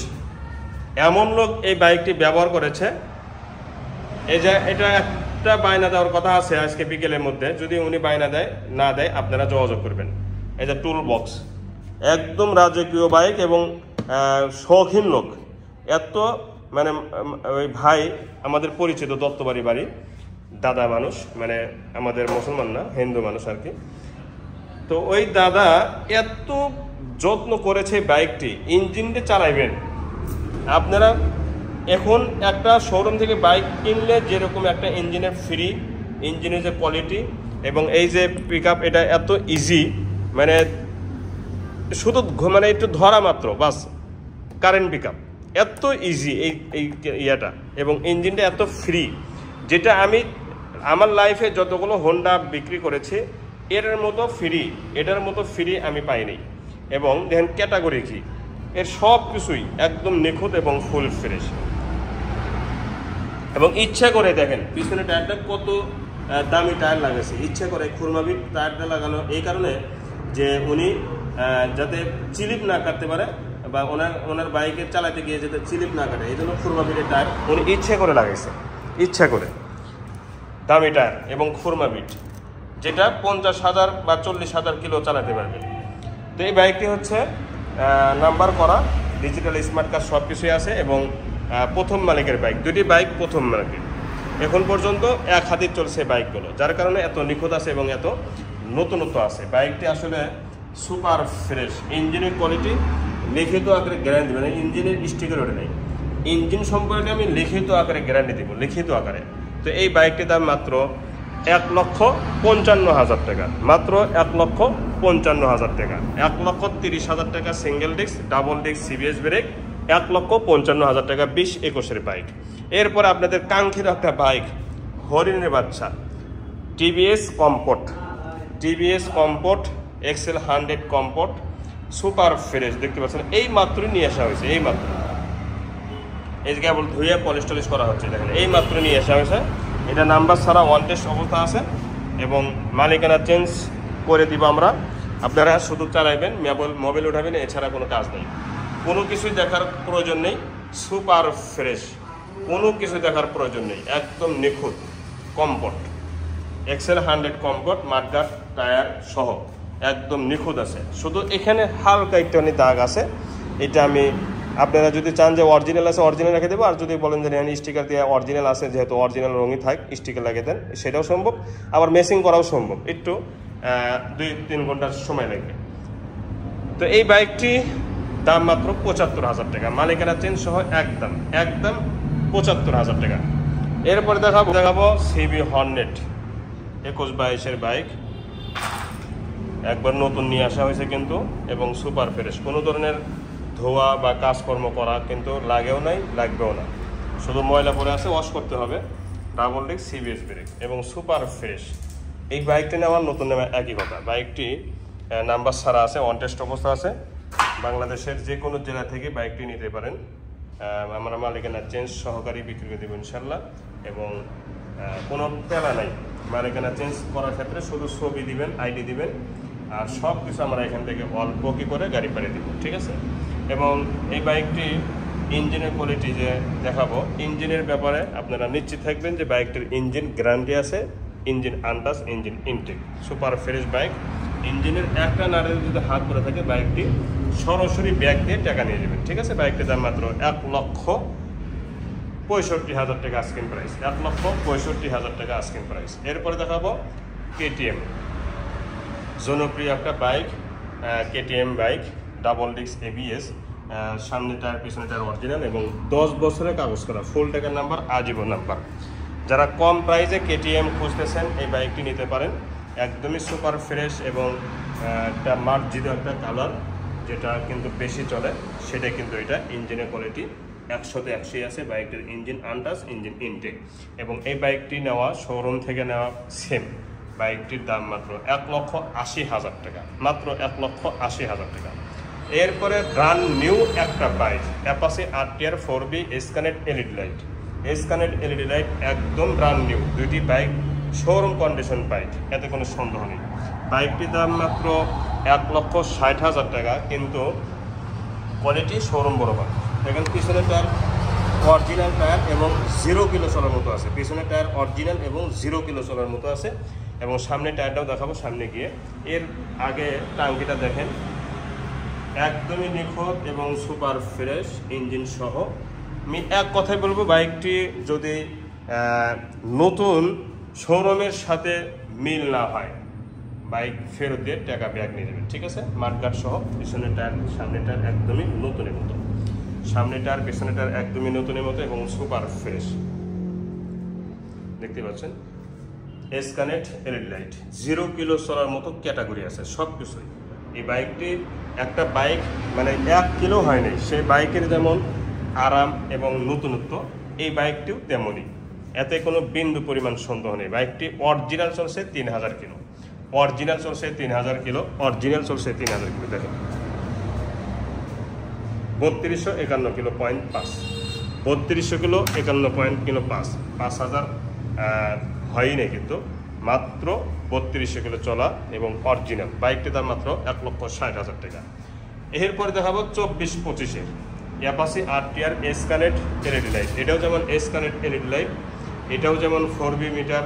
এমন লোক এই বাইকটি ব্যবহার করেছে, এই যে এটা একটা বায়না দেওয়ার কথা আছে আজকে বিকেলের মধ্যে, যদি উনি বায়না না দেয় আপনারা যোগাযোগ করবেন। এই যে টুল বক্স, একদম রাজকীয় বাইক এবং শৌখিন লোক। এত মানে ওই ভাই আমাদের পরিচিত দত্তবাড়ি বাড়ি, দাদা মানুষ, মানে আমাদের মুসলমান না, হিন্দু মানুষ আর কি। তো ওই দাদা এত যত্ন করেছে বাইকটি, ইঞ্জিনটা চালাইবেন আপনারা। এখন একটা শোরুম থেকে বাইক কিনলে যেরকম একটা ইঞ্জিনের ফ্রি, ইঞ্জিনের যে কোয়ালিটি এবং এই যে পিক আপ, এটা এত ইজি, মানে শুধু মানে একটু ধরা মাত্র বাস কারেন্ট পিক আপ, এত ইজি এই ইয়াটা, এবং ইঞ্জিনটা এত ফ্রি, যেটা আমি আমার লাইফে যতগুলো হোন্ডা বিক্রি করেছি এটার মতো ফ্রি আমি পাইনি। এবং দেখেন ক্যাটাগরি কি, এর সব কিছুই একদম নিখুঁত এবং ফুল ফ্রেশ। এবং ইচ্ছা করে দেখেন পিছনে টায়ারটা কত দামি টায়ার লাগাইছে, ইচ্ছা করে খুরমাবিট টায়ারটা লাগানো এই কারণে যে উনি যাতে চিলিপ না কাটতে পারে, বা ওনার বাইকে চালাতে গিয়ে যাতে চিলিপ না কাটে, এই জন্য খুরমাবিটের টায়ার উনি ইচ্ছা করে লাগাইছে, ইচ্ছা করে দামি টায়ার এবং খুরমাবিট, যেটা 50,000 বা 40,000 কিলো চালাতে পারবে। তো এই বাইকটি হচ্ছে নাম্বার করা, ডিজিটাল স্মার্ট কার্ড সব কিছুই আছে, এবং প্রথম মালিকের বাইক, দুটি বাইক প্রথম মালিকের। এখন পর্যন্ত এক হাতে চলছে বাইকগুলো, যার কারণে এত নিখুঁত আছে এবং এত নতুনত্ব আছে। বাইকটি আসলে সুপার ফ্রেশ, ইঞ্জিনের কোয়ালিটি লিখিত আকারে গ্যারান্টি, মানে ইঞ্জিনের স্টিকার ওঠে নেই, ইঞ্জিন সম্পর্কে আমি লিখিত আকারে গ্যারান্টি দিব, লিখিত আকারে। তো এই বাইকটির দাম মাত্র 1,55,000 টাকা, মাত্র 1,55,000 টাকা। 1,30,000 টাকা single disc, double disc, CBS brake, 1,55,000 টাকা 20-21-এর বাইক। এরপরে আপনাদের কাঙ্ক্ষিত একটা বাইক, হরিণের বাচ্চা, TVS comfort XL 100 comfort super fresh, দেখতে পাচ্ছেন এই মাত্রই নিয়ে আসা হয়েছে, এই মাত্র, এই যে কেবল ধুয়ে পলিশ টলিশ করা হচ্ছে, দেখেন এই মাত্র নিয়ে আসা হয়েছে। এটা নাম্বার ছাড়া ওয়ান টেস্ট অবস্থা আছে এবং মালিকানা চেঞ্জ করে দিব আমরা। আপনারা শুধু চালাইবেন, মোবাইল উঠাবেন, এছাড়া কোনো কাজ নেই, কোনো কিছুই দেখার প্রয়োজন নেই। সুপার ফ্রেশ, কোনো কিছু দেখার প্রয়োজন নেই, একদম নিখুঁত comfort XL 100 comfort mudguard tyre সহ একদম নিখুঁত আছে। শুধু এখানে হালকা একটুখানি দাগ আছে, এটা আমি আপনারা যদি চান যে অরিজিনাল আছে অরিজিনাল রেখে দেবো, আর যদি বলেন যে স্টিকার দিয়ে অরিজিনাল আছে, যেহেতু অরিজিনাল রঙই থাক স্টিকার লাগিয়ে দেন, সেটাও সম্ভব। আবার মেসিং করাও সম্ভব, একটু 2-3 ঘন্টার সময় লাগবে। তো এই বাইকটি দাম মাত্র 75,000 টাকা, মালিকানা চেঞ্জ সহ একদম 75,000 টাকা। এরপরে দেখাবো সিবি হর্নেট 21-22-এর বাইক, একবার নতুন নিয়ে আসা হয়েছে কিন্তু, এবং সুপার ফ্রেশ, কোনো ধরনের ধোয়া বা কাজকর্ম করা কিন্তু লাগেও নাই, লাগবেও না, শুধু ময়লা পড়ে আছে, ওয়াশ করতে হবে। ডাবল ডিস্ক, সিবিএস ব্রেক এবং সুপার ফ্রেশ। এই বাইকটি নেওয়ার নতুন নেওয়া একই কথা, বাইকটি নাম্বার ছাড়া আছে, অন টেস্ট অবস্থা আছে। বাংলাদেশের যে কোনো জেলা থেকে বাইকটি নিতে পারেন, আমরা মালিকানা চেঞ্জ সহকারী বিক্রি করে দেব ইনশাল্লাহ, এবং কোনো পেলা নাই। মালিকানা চেঞ্জ করার ক্ষেত্রে শুধু ছবি দিবেন, আইডি দিবেন, আর সব কিছু আমরা এখান থেকে অল্প কি করে গাড়ি পাঠিয়ে দিব, ঠিক আছে। এবং এই বাইকটি ইঞ্জিনের কোয়ালিটি যে দেখাবো, ইঞ্জিনের ব্যাপারে আপনারা নিশ্চিত থাকবেন যে বাইকটির ইঞ্জিন গ্যারান্টি আছে, engine untouch, engine intact, super fresh bike. ইঞ্জিনের একটা নাড়ের যদি হাত ধরে থাকে, বাইকটি সরাসরি ব্যাগ দিয়ে টাকা নিয়ে যাবেন, ঠিক আছে। বাইকটির দাম মাত্র 1,65,000 টাকা আস্কিং প্রাইস, 1,65,000 টাকা আস্কিং প্রাইস। এরপরে দেখাবো কেটিএম, জনপ্রিয় একটা bike, KTM bike, double disc, ABS, সামনে টায়ার পিছনে টায়ার অরিজিনাল এবং 10 বছরের কাগজ করা, ফুল টাকার নাম্বার, আজীবন নাম্বার। যারা কম প্রাইসে কেটিএম খুঁজতেছেন এই বাইকটি নিতে পারেন, একদমই সুপার ফ্রেশ এবং একটা মার্জিত একটা কালার, যেটা কিন্তু বেশি চলে, সেটা কিন্তু এটা। ইঞ্জিনের কোয়ালিটি 100-তে 100 আছে, বাইকটির ইঞ্জিন আনটাচ, ইঞ্জিন ইনটেক। এবং এই বাইকটি নেওয়া শোরুম থেকে নেওয়া সেম, বাইকটির দাম মাত্র 1,80,000 টাকা, মাত্র 1,80,000 টাকা। এরপরে ব্র্যান্ড নিউ একটা বাইক, অ্যাপাচি RTR 4B স্ক্যানেট এলইডি লাইট, স্ক্যানেট এলইডি লাইট একদম ব্র্যান্ড নিউ, দুইটি বাইক শোরুম কন্ডিশন বাইক, এতে কোনো সন্দেহ নেই। বাইকটির দাম মাত্র 1,60,000 টাকা, কিন্তু কোয়ালিটি শোরুম বরাবর। দেখেন পিছনে টায়ার অরিজিনাল টায়ার এবং 0 কিলো চলার মতো আছে, পিছনে টায়ার অরিজিনাল এবং 0 কিলো চলার মতো আছে। এবং সামনে টায়ারটাও দেখাবো সামনে গিয়ে। এর আগে টাঙ্কিটা দেখেন, একদমই নিখুঁত এবং সুপার ফ্রেশ ইঞ্জিন সহ। আমি এক কথাই বলবো, বাইকটি যদি নতুন শোরুমের সাথে মিল না হয়, বাইক ফেরত দিয়ে টাকা ব্যাগ নিয়ে যাবেন, ঠিক আছে। মাঠগাট সহ, পিছনের টায়ার সামনে টায়ার একদমই নতুনের মতো, সামনে টায়ার পিছনে টায়ার একদমই নতুনের মতো এবং সুপার ফ্রেশ, দেখতে পাচ্ছেন। স্ক্যানেট এলইডি লাইট, 0 কিলো চলার মতো ক্যাটাগরি আছে সব কিছুই। এই বাইকটি একটা বাইক মানে 1 কিলো হয় নাই, সেই বাইকের যেমন আরাম এবং নতুনত্ব, এই বাইকটিও তেমনই, এতে কোনো বিন্দু পরিমাণ সন্দেহ নেই। বাইকটি অরিজিনাল চলছে 3,000 কিলো, অরিজিনাল চলছে 3,000 কিলো, অরিজিনাল চলছে 3,000 কিলো। দেখেন 3251 কিলো পয়েন্ট 5, 3200 কিলো 51 কিলো 5,000 হয়ই নেই, কিন্তু মাত্র 3200 কিলো চলা এবং অরিজিনাল। বাইকটির দাম মাত্র 1,60,000 টাকা। এরপরে দেখাবো 24-25-এর অ্যাপাচি RTR স্ক্যানেট এলইডি লাইট, এটাও যেমন স্ক্যানেট এলইডি লাইট, এটাও যেমন 4B মিটার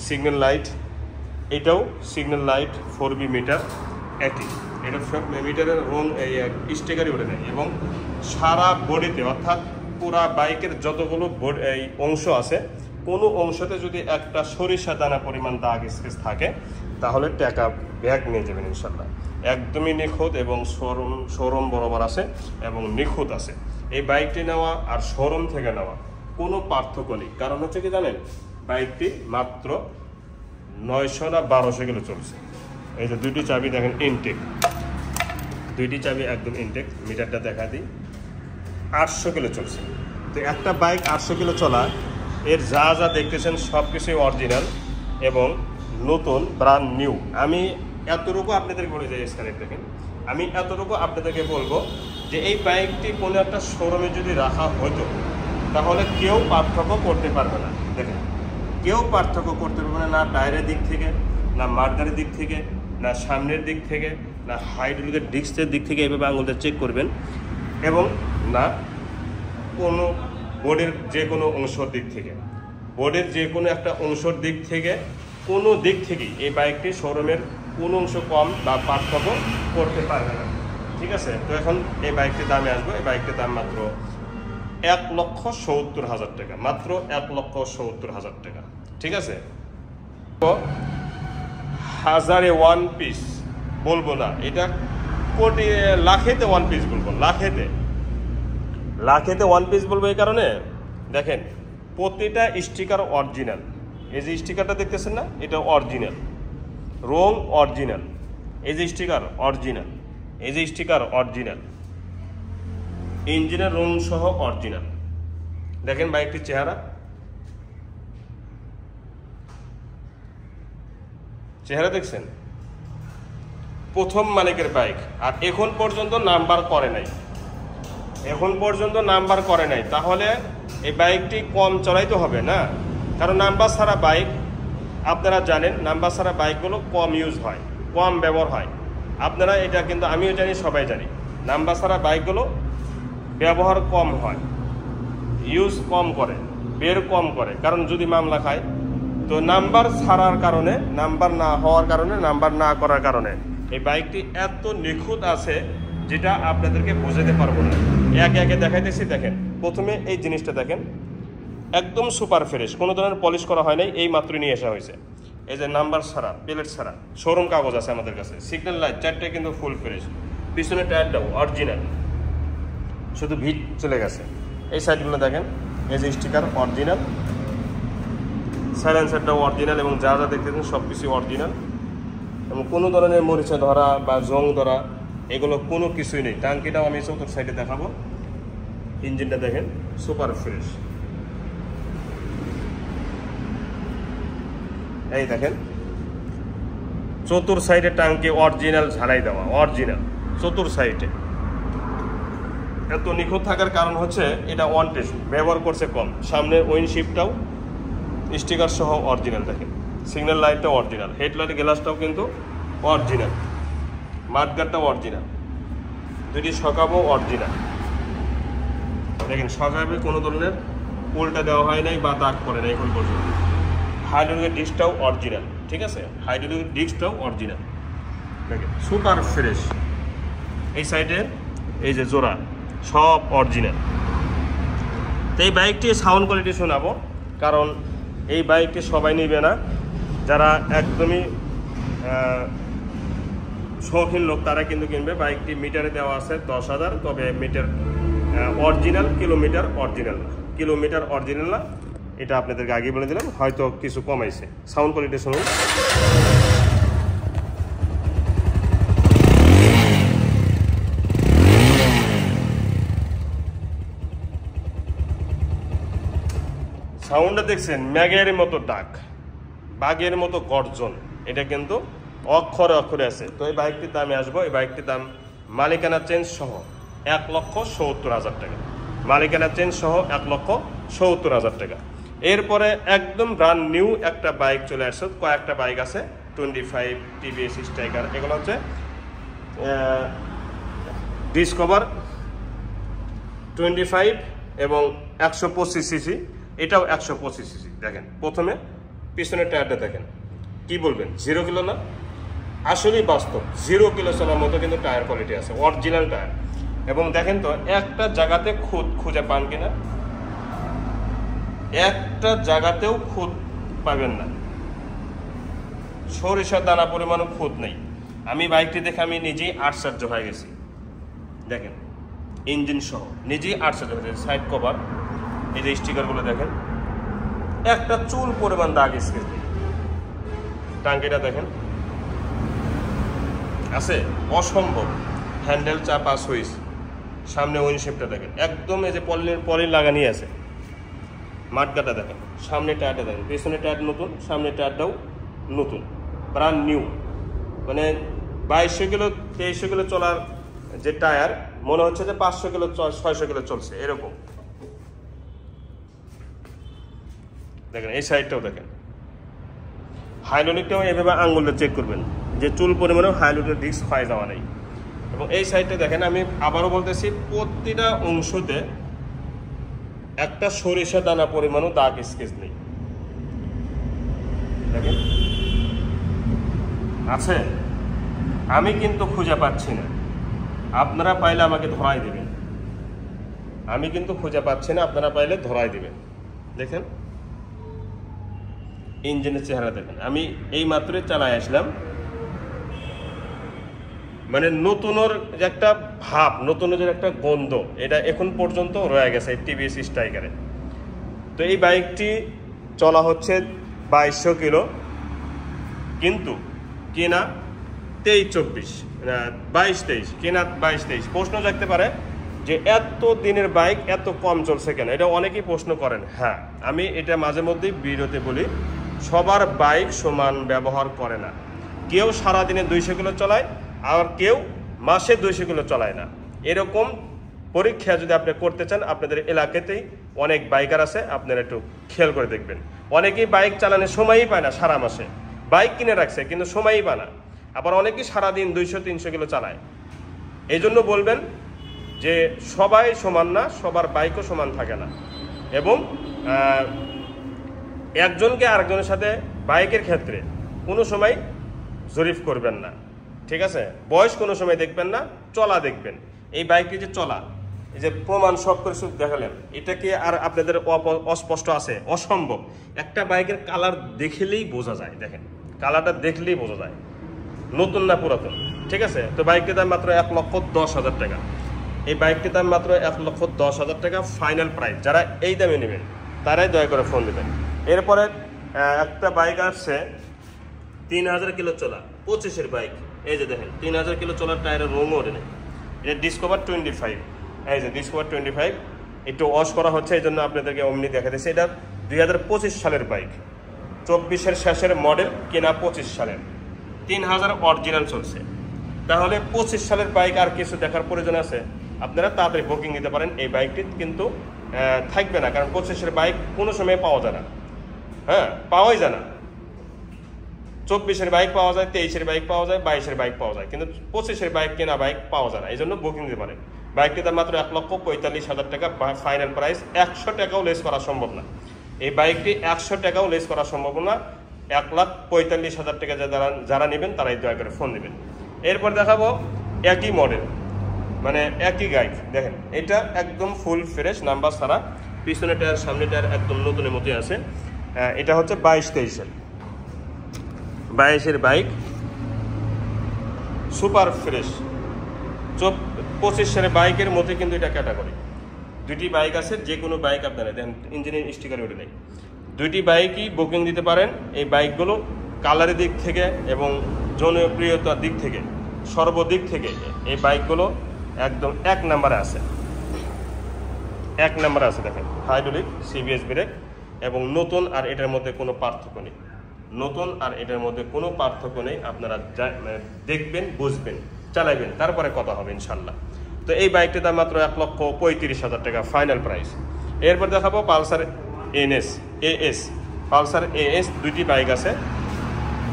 সিগন্যাল লাইট, এটাও সিগন্যাল লাইট 4B মিটার একই। এটা মিটারের রং এই স্টিকারই উঠে নেয় এবং সারা বডিতে, অর্থাৎ পুরা বাইকের যতগুলো এই অংশ আছে, কোনো অংশতে যদি একটা সরিষা দানা পরিমাণ দাগ স্কেচ থাকে, তাহলে টাকা ব্যাগ নিয়ে যাবেন ইনশাল্লাহ। একদমই নিখুঁত এবং শোরুম বরাবর আছে এবং নিখুঁত আছে। এই বাইকটি নেওয়া আর শোরুম থেকে নেওয়া কোনো পার্থক্য নেই। কারণ হচ্ছে কি জানেন, বাইকটি মাত্র 900 না 1200 কিলো চলছে। এই যে দুইটি চাবি দেখেন ইনটেক, দুইটি চাবি একদম ইনটেক। মিটারটা দেখা দিই, 800 কিলো চলছে। তো একটা বাইক 800 কিলো চলা, এর যা যা দেখতেছেন সব কিছুই অরিজিনাল এবং নতুন ব্র্যান্ড নিউ। আমি এতটুকু আপনাদেরকে বলে যাই, স্ক্যানের দেখেন, আমি এতটুকু আপনাদেরকে বলবো যে এই বাইকটি কোনো একটা শোরুমে যদি রাখা হতো তাহলে কেউ পার্থক্য করতে পারবে না। দেখেন, কেউ পার্থক্য করতে পারবে না, না টায়ারের দিক থেকে, না মার্কারের দিক থেকে, না সামনের দিক থেকে, না হাইড্রোলিকের ডিস্কের দিক থেকে এইভাবে আঙুলটা চেক করবেন, এবং না কোনো বোর্ডের যে কোনো অংশের দিক থেকে, বোর্ডের যে কোনো একটা অংশের দিক থেকে, কোনো দিক থেকেই এই বাইকটি শোরুমের কোনো অংশ কম বা পার্থক্য করতে পারবে না। ঠিক আছে, তো এখন এই বাইকটির দামে আসবো। এই বাইকটির দাম মাত্র 1,70,000 টাকা, মাত্র 1,70,000 টাকা। ঠিক আছে, তো হাজারে ওয়ান পিস বলবো না, এটা কোটি লাখেতে ওয়ান পিস বলবো, লাখেতে ওয়ান পিস বলবো। এই কারণে দেখেন প্রতিটা স্টিকার অরিজিনাল। এই যে স্টিকারটা দেখতেছেন না, এটা অরিজিনাল, রং অরিজিনাল। এই যে স্টিকার অরিজিনাল, এই যে স্টিকার অরিজিনাল, ইঞ্জিনের রং সহ অরিজিনাল। দেখেন বাইকটির চেহারা দেখছেন, প্রথম মালিকের বাইক, আর এখন পর্যন্ত নাম্বার করে নাই, তাহলে এই বাইকটি কম চলাইতে হবে না। কারণ নাম্বার ছাড়া বাইক, আপনারা জানেন, নাম্বার ছাড়া বাইকগুলো কম ইউজ হয়, কম ব্যবহার হয়। আপনারা এটা কিন্তু আমিও জানি, সবাই জানি, নাম্বার ছাড়া বাইকগুলো ব্যবহার কম হয়, ইউজ কম করে, বের কম করে। কারণ যদি মামলা খায়, তো নাম্বার ছাড়ার কারণে, নাম্বার না হওয়ার কারণে, নাম্বার না করার কারণে এই বাইকটি এত নিখুঁত আছে যেটা আপনাদেরকে বোঝাতে পারবো না। একে একে দেখাইতেছি। দেখেন, প্রথমে এই জিনিসটা দেখেন, একদম সুপার ফ্রেশ, কোনো ধরনের পলিশ করা হয় নাই, এই মাত্র নিয়ে আসা হয়েছে। এই যে নাম্বার ছাড়া, প্লেট ছাড়া, শোরুম কাগজ আছে আমাদের কাছে, সিগন্যাল লাইট চারটায় কিন্তু ফুল ফ্রেশ, পিছনে টায়ারটাও অরিজিনাল, শুধু ভিট চলে গেছে। এই সাইডগুলো দেখেন, এই যে স্টিকার অরিজিনাল, সাইলেন্সারটাও অরিজিনাল, এবং যা যা দেখতেছেন সব কিছু অরিজিনাল, এবং কোনো ধরনের মরিচা ধরা বা জং ধরা এগুলো কোনো কিছুই নেই। টাঙ্কিটাও আমি চতুর্থ সাইডে দেখাবো। ইঞ্জিনটা দেখেন সুপার ফ্রেশ, এই দেখেন চতুর সাইডে টাঙ্কি অরিজিনাল ঝালাই দেওয়া, অরিজিনাল চতুর সাইডে। এত নিখুঁত থাকার কারণ হচ্ছে এটা ওয়ান টেস্ট ব্যবহার করছে কম। সামনের উইন্ডশিপটাও স্টিকার সহ অরিজিনাল, দেখেন সিগন্যাল লাইটটাও অরিজিনাল, হেডলাইট গ্লাসটাও কিন্তু অরিজিনাল, মাঠগার্ডটাও অরিজিনাল, দুটি সকাবও অরিজিনাল। দেখেন সকাবে কোনো ধরনের উল্টা দেওয়া হয় নাই বা দাগ পড়ে নাই এখন পর্যন্ত। হাইড্রোলিকের ডিস্কটাও অরিজিনাল, ঠিক আছে, হাইড্রোলিকের ডিস্কটাও অরিজিনাল, দেখেন সুপার ফ্রেশ। এই সাইডে এই যে জোড়া সব অরিজিনাল। তো এই বাইকটি সাউন্ড কোয়ালিটি শোনাবো, কারণ এই বাইকটি সবাই নিবে না, যারা একদমই শৌখিন লোক তারা কিন্তু কিনবে। বাইকটি মিটারে দেওয়া আছে 10,000, তবে মিটার অরিজিনাল, কিলোমিটার অরিজিনাল না, কিলোমিটার অরিজিনাল না, এটা আপনাদেরকে আগে বলে দিলাম, হয়তো কিছু কমাইছে। সাউন্ড কোয়ালিটি শুনুন। সাউন্ডটা দেখছেন, ম্যাগের মতো ডাক, বাঘের মতো গর্জন, এটা কিন্তু অক্ষরে অক্ষরে আছে। তো এই বাইকটির দামে আসবো। এই বাইকটির দাম মালিকানা চেঞ্জ সহ 1,70,000 টাকা, মালিকানা চেঞ্জ সহ 1,70,000 টাকা। এরপরে একদম ব্র্যান্ড নিউ একটা বাইক চলে আসছে, কয়েকটা বাইক আছে 25 টিভিএস স্ট্রাইকার, এগুলো হচ্ছে ডিসকভার 25 এবং 125 সিসি, এটাও 125 সিসি। দেখেন প্রথমে পিছনের টায়ারটা দেখেন, কি বলবেন 0 কিলো না? আসলেই বাস্তব 0 কিলো চলার মতো কিন্তু টায়ার কোয়ালিটি আছে, অরিজিনাল টায়ার। এবং দেখেন তো একটা জায়গাতে খুদ খুঁজে পান কিনা, একটা জায়গাতেও খুদ পাবেন না, সরিষার দানা পরিমাণও খুদ নেই। আমি বাইকটি দেখে আমি নিজেই আশ্চর্য হয়ে গেছি। দেখেন ইঞ্জিন সহ নিজেই 800 টাকা। সাইড কভার, এই যে স্টিকারগুলো দেখেন, একটা চুল পরিমাণ দাগ স্কেচ নেই। টাঙ্কিটা দেখেন আছে অসম্ভব। হ্যান্ডেল, চাপা, সুইচ, সামনে উইন্ডশেপটা দেখেন একদম এই যে পলির লাগানি আছে। মাঠগাটা দেখেন, সামনে টায়ারটা দেখেন, পেছনে টায়ার নতুন, সামনে টায়ারটাও নতুন, ব্রান্ড নিউ। মানে 2200 কিলো 2300 কিলো চলার যে টায়ার মনে হচ্ছে যে 500 কিলো 600 কিলো চলছে এরকম। দেখেন এই সাইডটাও দেখেন, হাইড্রোলিকটাও এভাবে আঙুলে চেক করবেন যে চুল পরিমাণেও হাইড্রোলিকের ডিস্ক পাই যাওয়া নেই। এবং এই সাইডটা দেখেন, আমি আবারও বলতেছি, প্রতিটা অংশতে একটা সরিষা দানা পরিমাণও দাগ স্কেচ নেই। দেখেন আছে, আমি কিন্তু খুঁজে পাচ্ছি না, আপনারা পাইলে আমাকে ধরাই দিবেন। আমি কিন্তু খুঁজে পাচ্ছি না, আপনারা পাইলে ধরাই দিবেন। দেখেন ইঞ্জিনের চেহারা দেখেন, আমি এই মাত্রই চালায় আসলাম। মানে নতুনের যে একটা ভাব, নতুনের যে একটা গন্ধ, এটা এখন পর্যন্ত রয়ে গেছে এই টিভিএস স্ট্রাইকারে। তো এই বাইকটি চলা হচ্ছে 2200 কিলো, কিন্তু কেনা 23-24, 22-23, কেনা 22-23। প্রশ্ন জাগতে পারে যে এত দিনের বাইক এত কম চলছে কেন, এটা অনেকেই প্রশ্ন করেন। হ্যাঁ, আমি এটা মাঝে মধ্যেই ভিডিওতে বলি, সবার বাইক সমান ব্যবহার করে না। কেউ সারাদিনে 200 কিলো চালায়, আর কেউ মাসে 200 কিলো চালায় না। এরকম পরীক্ষা যদি আপনি করতে চান, আপনাদের এলাকাতেই অনেক বাইকার আছে, আপনারা একটু খেয়াল করে দেখবেন। অনেকেই বাইক চালানোর সময়ই পায় না, সারা মাসে বাইক কিনে রাখছে কিন্তু সময়ই পায় না। আবার অনেকেই সারাদিন 200-300 কিলো চালায়। এই জন্য বলবেন যে সবাই সমান না, সবার বাইকও সমান থাকে না। এবং একজনকে আরেকজনের সাথে বাইকের ক্ষেত্রে কোনো সময় জরিপ করবেন না, ঠিক আছে? বয়স কোনো সময় দেখবেন না, চলা দেখবেন। এই বাইকটি যে চলা, এই যে প্রমাণ সব কিছু দেখালেন, এটা কি আর আপনাদের অস্পষ্ট আছে? অসম্ভব। একটা বাইকের কালার দেখলেই বোঝা যায়। দেখেন কালারটা দেখলেই বোঝা যায় নতুন না পুরাতন, ঠিক আছে? তো বাইকটির দাম মাত্র 1,10,000 টাকা। এই বাইকটির দাম মাত্র 1,10,000 টাকা ফাইনাল প্রাইস। যারা এই দামে নেবেন তারাই দয়া করে ফোন দেবেন। এরপরে একটা বাইক আসছে 3000 কিলো চলা, 25-এর বাইক। এই যে দেখেন 3000 কিলো চলার টায়ারের রঙও ওঠে নেই। এটা ডিসকভার 25, এই যে ডিসকভার 25 একটু ওয়াশ করা হচ্ছে, এই জন্য আপনাদেরকে অমনি দেখা দিচ্ছে। এটা 2025 সালের বাইক, 24-এর শেষের মডেল, কেনা 25 সালের, 3000 অরিজিনাল চলছে। তাহলে 25 সালের বাইক আর কিছু দেখার প্রয়োজন আছে? আপনারা তাড়াতাড়ি বুকিং নিতে পারেন। এই বাইকটি কিন্তু থাকবে না, কারণ 25-এর বাইক কোনো সময় পাওয়া যায় না। হ্যাঁ, পাওয়াই যায় না। 24-এর বাইক পাওয়া যায়, 23-এর বাইক পাওয়া যায়, 22-এর বাইক পাওয়া যায়, কিন্তু 25-এর বাইক কেনা বাইক পাওয়া যায় না। এই জন্য বুকিং দিতে পারেন। বাইকটির দাম মাত্র 1,45,000 টাকা ফাইনাল প্রাইস। 100 টাকাও লেস করা সম্ভব না। এই বাইকটি 100 টাকাও লেস করা সম্ভব না। 1,45,000 টাকা যারা নেবেন তারাই দয়া করে ফোন নেবেন। এরপর দেখাবো একই মডেল, মানে একই বাইক। দেখেন এটা একদম ফুল ফ্রেশ, নাম্বার ছাড়া, পিছনে টায়ার সামনে টায়ার একদম নতুনের মতোই আছে। এটা হচ্ছে 22-23-এর 22-এর বাইক, সুপার ফ্রেশ। 25-এর বাইকের মধ্যে কিন্তু এটা ক্যাটাগরি। দুটি বাইক আছে, যে কোনো বাইক আপনারা দেখেন ইঞ্জিনের স্টিকার ওঠে নেই। দুইটি বাইকই বুকিং দিতে পারেন। এই বাইকগুলো কালারের দিক থেকে এবং জনপ্রিয়তার দিক থেকে, সর্বদিক থেকে এই বাইকগুলো একদম 1 নম্বরে আছে। 1 নম্বরে আছে। দেখেন হাইড্রোলিক, সিবিএস ব্রেক, এবং নতুন আর এটার মধ্যে কোনো পার্থক্য নেই। নতুন আর এটার মধ্যে কোনো পার্থক্য নেই। আপনারা দেখবেন, বুঝবেন, চালাবেন, তারপরে কথা হবে ইনশাল্লাহ। তো এই বাইকটির দাম মাত্র 1,35,000 টাকা ফাইনাল প্রাইস। এরপর দেখাবো পালসার এএস। পালসার এএস দুইটি বাইক আছে।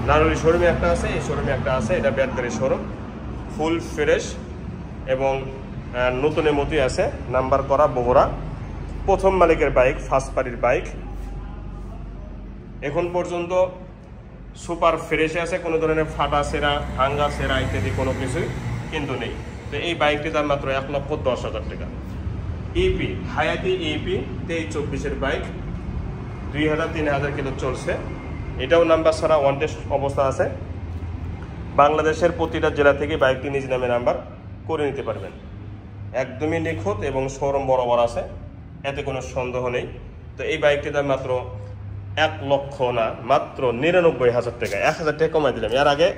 নানুরি শোরুমে একটা আছে, এই শোরুমে একটা আছে। এটা ব্যাটারির শোরুম, ফুল ফ্রেশ এবং নতুনের মতোই আছে, নাম্বার করা, বগুড়া। প্রথম মালিকের বাইক, ফার্স্ট পার্টির বাইক। এখন পর্যন্ত সুপার ফ্রেশে আছে, কোনো ধরনের ফাটা সেরা, ভাঙ্গা সেরা ইত্যাদি কোনো কিছুই কিন্তু নেই। তো এই বাইকটির দাম মাত্র 1,10,000 টাকা। ইপি, হায়াতি ইপি 23-24-এর বাইক, 2000-3000 কিলো চলছে। এটাও নাম্বার ছাড়া, ওয়ান টেস্ট অবস্থা আছে। বাংলাদেশের প্রতিটা জেলা থেকে বাইকটি নিজ নামে নাম্বার করে নিতে পারবেন। একদমই নিখুঁত এবং শোরুম বরাবর আছে, এতে কোনো সন্দেহ নেই। তো এই বাইকটির দাম মাত্র 1 লক্ষ না, মাত্র 99,000 টাকা। 1,000 টাকা কমাই দিলাম। এর আগে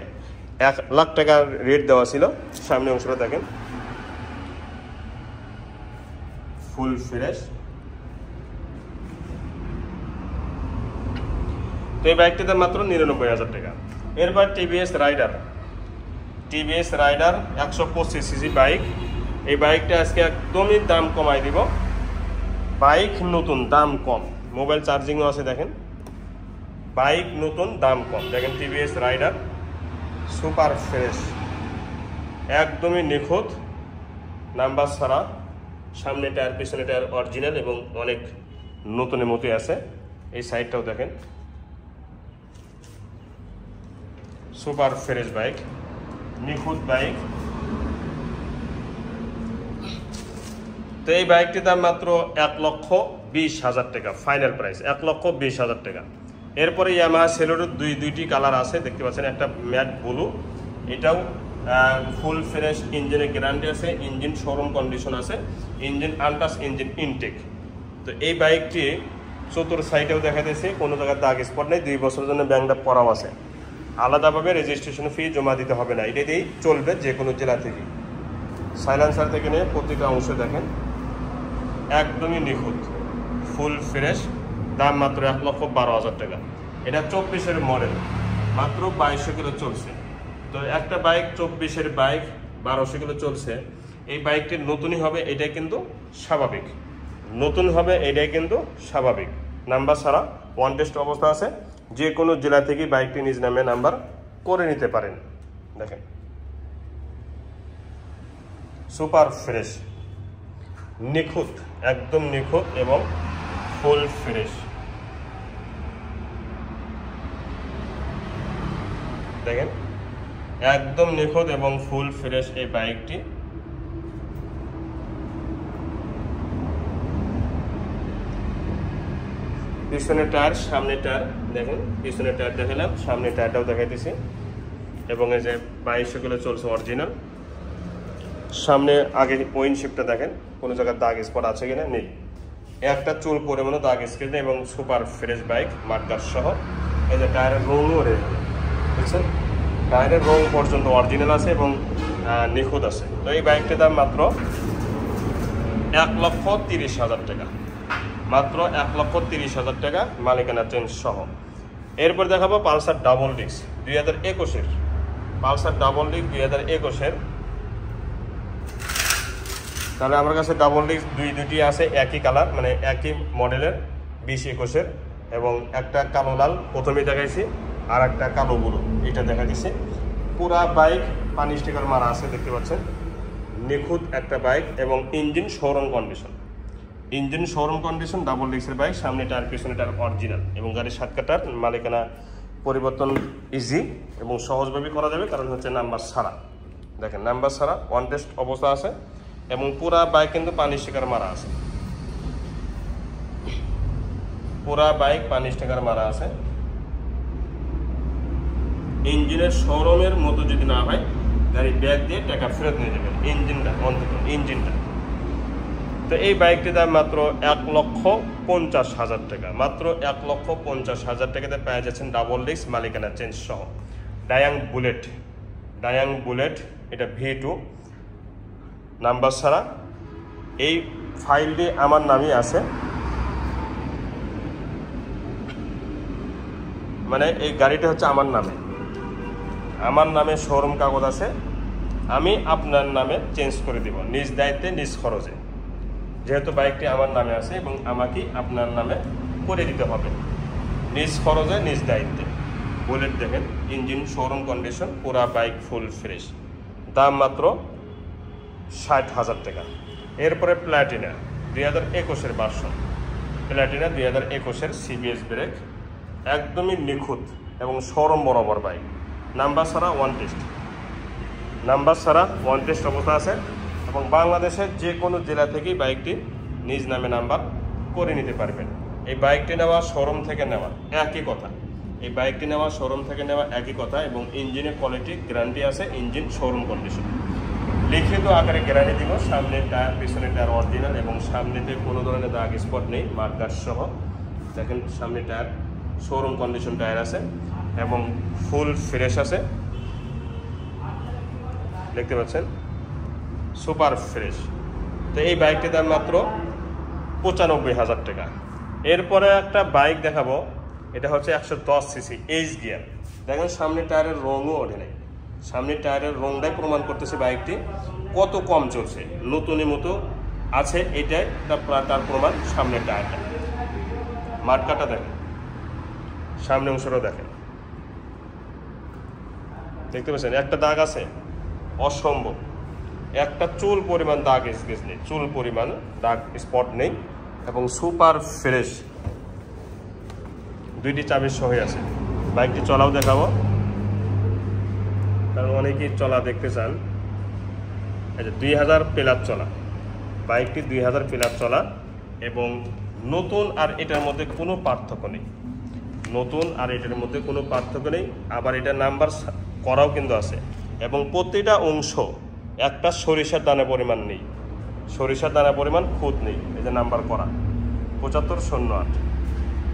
1 লাখ টাকার রেট দেওয়া ছিল। সামনে অংশটা দেখেন, ফুল ফ্রেশ। তো এই বাইকটির দাম মাত্র 99,000 টাকা। এরপর টিভিএস রাইডার 125 সিসি বাইক। এই বাইকটা আজকে একদমই দাম কমাই দিব। বাইক নতুন, দাম কম, মোবাইল চার্জিংও আছে। দেখেন বাইক নতুন, দাম কম। দেখেন টিভিএস রাইডার সুপার ফ্রেশ, একদমই নিখুঁত, নাম্বার ছাড়া, সামনে টায়ার পিছনে টায়ার অরিজিনাল এবং অনেক নতুনের মতোই আছে। এই সাইডটাও দেখেন, সুপার ফ্রেশ বাইক, নিখুঁত বাইক। তো এই বাইকটির দাম মাত্র 1,20,000 টাকা, ফাইনাল প্রাইস 1,20,000 টাকা। এরপরে ইয়ামাহা সেলেরিও দুইটি কালার আছে, দেখতে পাচ্ছেন, একটা ম্যাট ব্লু, এটাও ফুল ফ্রেশ, ইঞ্জিনের গ্যারান্টি আছে, ইঞ্জিন শোরুম কন্ডিশন আছে, ইঞ্জিন আনটাচ, ইঞ্জিন ইনটেক। তো এই বাইকটি চতুর সাইডেও দেখা দিয়েছে, কোনো জায়গায় দাগ স্পট নেই, 2 বছরের জন্য ব্যাংকটা পড়াও আছে। আলাদাভাবে রেজিস্ট্রেশন ফি জমা দিতে হবে না, এটা দিয়েই চলবে যে কোনো জেলা থেকে। সাইলেন্সার থেকে নিয়ে প্রতিটা অংশ দেখেন একদমই নিখুঁত, ফুল ফ্রেশ, দাম মাত্র 1,12,000 টাকা। এটা 24-এর মডেল, মাত্র 2200 কিলো চলছে। তো একটা বাইক 24-এর বাইক 1200 কিলো চলছে, এই বাইকটি নতুনই হবে, এটাই কিন্তু স্বাভাবিক, নতুন হবে এটাই কিন্তু স্বাভাবিক। নাম্বার ছাড়া, ওয়ান টেস্ট অবস্থা আছে, যে কোনো জেলা থেকে বাইকটি নিজ নামে নাম্বার করে নিতে পারেন। দেখেন সুপার ফ্রেশ, নিখুঁত, একদম নিখুঁত এবং ফুল ফ্রেশ। দেখেন একদম নিখুঁত এবং ফুল ফ্রেশ এই বাইকটি। পিছনের টায়ার, সামনের টায়ার দেখেন, পিছনের টায়ার দেখালাম, সামনের টায়ারটাও দেখাইতেছি। এবং এই যে 2200 কিলো চলছে অরিজিনাল। সামনে আগে উইন্ডশিপটা দেখেন, কোনো জায়গায় দাগ স্পট আছে কিনা, নেই, একটা চুল পরিমাণও দাগ স্পট নেই এবং সুপার ফ্রেশ বাইক, মার্কার সহ। এই যে টায়ারের রঙও রয়েছে, বুঝছেন, টায়ারের রং পর্যন্ত অরিজিনাল আছে এবং নিখুঁত আছে। তো এই বাইকটির দাম মাত্র 1,30,000 টাকা, মাত্র 1,30,000 টাকা, মালিকানা চেঞ্জ সহ। এরপর দেখাবো পালসার ডাবল ডিস্ক 2021-এর, পালসার ডাবল ডিস্ক 2021-এর। তাহলে আমার কাছে ডাবল ডিস্ক দুইটি আছে, একই কালার, মানে একই মডেলের, 20-21-এর, এবং একটা কালো লাল প্রথমেই দেখাইছি, আর একটা কালো বুড়ো এটা দেখা দিচ্ছে। পুরা বাইক পানি স্টিকার মারা আছে, দেখতে পাচ্ছেন, নিখুঁত একটা বাইক এবং engine showroom condition, engine showroom condition, double ডিস্কের বাইক, সামনে টায়ার পিছনে টায়ার অরিজিনাল এবং গাড়ির 7 কাটার, মালিকানা পরিবর্তন ইজি এবং সহজভাবে করা যাবে, কারণ হচ্ছে নাম্বার ছাড়া। দেখেন নাম্বার ছাড়া, ওয়ান টেস্ট অবস্থা আছে এবং পুরা বাইক কিন্তু পানি স্টিকার মারা আছে, পুরা বাইক পানি স্টিকার মারা আছে। ইঞ্জিনের শোরুমের মতো যদি না হয়, গাড়ি ব্যাগ দিয়ে টাকা ফেরত নিয়ে যাবেন, ইঞ্জিনটা অন্তত, ইঞ্জিনটা। তো এই বাইকটির দাম মাত্র 1,50,000 টাকা, মাত্র 1,50,000 টাকাতে পেয়ে যাচ্ছেন ডাবল ডিস্ক, মালিকানা চেঞ্জ সহ। ডায়াং বুলেট, এটা V2 নাম্বার ছাড়া। এই ফাইলটি আমার নামই আছে, মানে এই গাড়িটা হচ্ছে আমার নামে শোরুম কাগজ আছে, আমি আপনার নামে চেঞ্জ করে দিব নিজ দায়িত্বে, নিজ খরচে। যেহেতু বাইকটি আমার নামে আছে এবং আমাকেই আপনার নামে করে দিতে হবে, নিজ খরচে, নিজ দায়িত্বে। বুলেট দেখেন, ইঞ্জিন শোরুম কন্ডিশন, পুরা বাইক ফুল ফ্রেশ, দাম মাত্র 60,000 টাকা। এরপরে প্ল্যাটিনা 2021-এর ভার্সন, প্ল্যাটিনা 2021-এর CBS ব্রেক, একদমই নিখুঁত এবং শোরুম বরাবর বাইক, নাম্বার ছাড়া, ওয়ান টেস্ট অবস্থা আছে এবং বাংলাদেশের যে কোনো জেলা থেকেই বাইকটি নিজ নামে নাম্বার করে নিতে পারবেন। এই বাইকটি নেওয়া শোরুম থেকে নেওয়া একই কথা, এই বাইকটি নেওয়া শোরুম থেকে নেওয়া একই কথা এবং ইঞ্জিনের কোয়ালিটি গ্যারান্টি আছে, ইঞ্জিন শোরুম কন্ডিশন। লিখিত আকারে গ্যারান্টি দিব। সামনের টায়ার পিছনের টায়ার অরিজিনাল এবং সামনেতে কোনো ধরনের দাগ স্পট নেই, মার্কার সহ। দেখেন সামনে টায়ার শোরুম কন্ডিশন টায়ার আছে এবং ফুল ফ্রেশ আছে, দেখতে পাচ্ছেন সুপার ফ্রেশ। তো এই বাইকটির দাম মাত্র 95,000 টাকা। এরপরে একটা বাইক দেখাবো, এটা হচ্ছে 110 সিসি এইচ গিয়ার। দেখেন সামনে টায়ারের রঙও ওঠে নাই, সামনে টায়ারের রঙটাই প্রমাণ করতেছে বাইকটি কত কম চলছে, নতুনের মতো আছে। এটাই তার প্রমাণ। সামনের টায়ারটা, মার্কাটা দেখেন, সামনে অংশটাও দেখেন, দেখতে পাচ্ছেন একটা দাগ আছে অসম্ভব, একটা চুল পরিমাণ দাগ স্কেচ নেই, চুল পরিমাণ দাগ স্পট নেই এবং সুপার ফ্রেশ। দুইটি চাবির সহ আছে। বাইকটি চলাও দেখাবো, কারণ অনেকেই চলা দেখতে চান। এই যে 2000 প্লাস চলা বাইকটি, 2000 প্লাস চলা এবং নতুন আর এটার মধ্যে কোনো পার্থক্য নেই, নতুন আর এটার মধ্যে কোনো পার্থক্য নেই। আবার এটা নাম্বার করাও কিন্তু আছে এবং প্রতিটা অংশ একটা সরিষার দানা পরিমাণ নেই, সরিষার দানা পরিমাণ খুদ নেই। এই যে নাম্বার করা 7508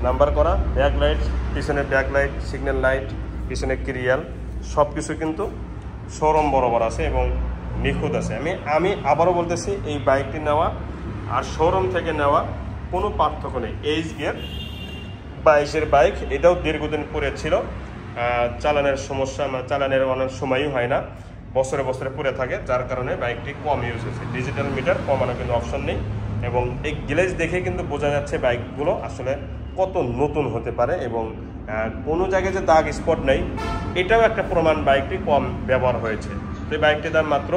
নাম্বার করা। ব্যাক লাইট, পিছনে ব্যাক লাইট, সিগন্যাল লাইট, পিছনে ক্রিয়াল সব কিছু কিন্তু শোরুম বরাবর আছে এবং নিখুঁত আছে। আমি আবারও বলতেছি, এই বাইকটি নেওয়া আর শোরুম থেকে নেওয়া কোনো পার্থক্য নেই। এইচ গিয়ার 22-এর বাইক, এটাও দীর্ঘদিন পরে ছিল, চালানের সমস্যা, চালানের অনেক সময়ই হয় না, বছরে বছরে পরে থাকে, যার কারণে বাইকটি কম ইউজ হয়েছে। ডিজিটাল মিটার কমানো কিন্তু অপশন নেই এবং এই গ্লেজ দেখে কিন্তু বোঝা যাচ্ছে বাইকগুলো আসলে কত নতুন হতে পারে এবং কোনো জায়গায় যে দাগ স্পট নেই এটাও একটা প্রমাণ বাইকটি কম ব্যবহার হয়েছে। তো এই বাইকটির দাম মাত্র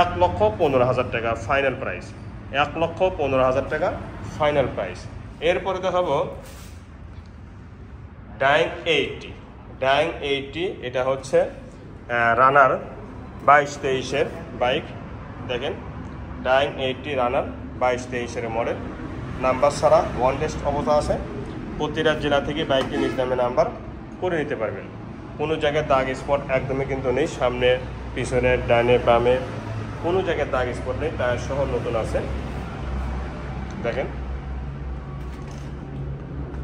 1,15,000 টাকা ফাইনাল প্রাইস, 1,15,000 টাকা ফাইনাল প্রাইস। এরপরে দেখাবো ডাইং 80। ডাইং 80 এটা হচ্ছে রানার 22-23-এর বাইক। দেখেন ডাইং 80 রানার 22-23-এর মডেল, নাম্বার ছাড়া ওয়ান টেস্ট অবস্থা আছে। প্রতিটা জেলা থেকে বাইকটি নিজ নামে নাম্বার করে নিতে পারবেন। কোনো জায়গায় দাগ স্পট একদমই কিন্তু নেই, সামনে পিছনে ডানে বামে কোনো জায়গায় দাগ স্পট নেই, টায়ার সহ নতুন আছে। দেখেন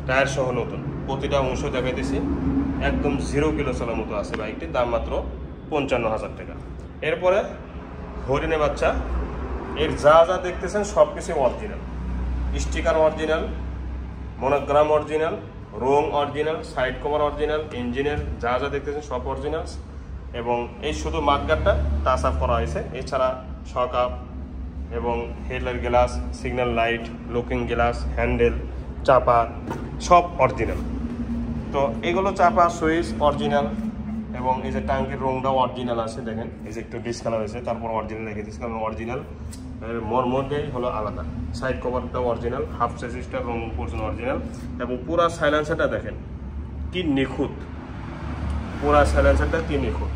টায়ার সহ নতুন, প্রতিটা অংশ দেখাইতেছি, একদম 0 কিলো চলার মতো আছে বাইকটির। দাম মাত্র 55,000 টাকা। এরপরে হরিণের বাচ্চা, এর যা যা দেখতেছেন সব কিছু original, sticker original, monogram original, রং অরিজিনাল, সাইড কভার অরিজিনাল, ইঞ্জিনের যা যা দেখতেছেন সব অরিজিনাল এবং এই শুধু মার্কারটা টাচ আপ করা হয়েছে। এছাড়া শক আপ এবং headlight glass, signal light, looking glass, handle, চাপা সব অরিজিনাল। তো এগুলো চাপা সুইচ অরিজিনাল এবং এই যে ট্যাঙ্কের রংটাও অরিজিনাল আছে। দেখেন এই যে একটু ডিসকালার হয়েছে, তারপর অরিজিনাল রেখে দিয়েছে, কারণ অরিজিনাল মধ্যেই হলো আলাদা। সাইড কভারটাও অরিজিনাল, হাফ চেসিসটা রং করছেন অরিজিনাল এবং পুরা সাইলেন্সারটা দেখেন কি নিখুঁত, পুরা সাইলেন্সারটা কি নিখুঁত।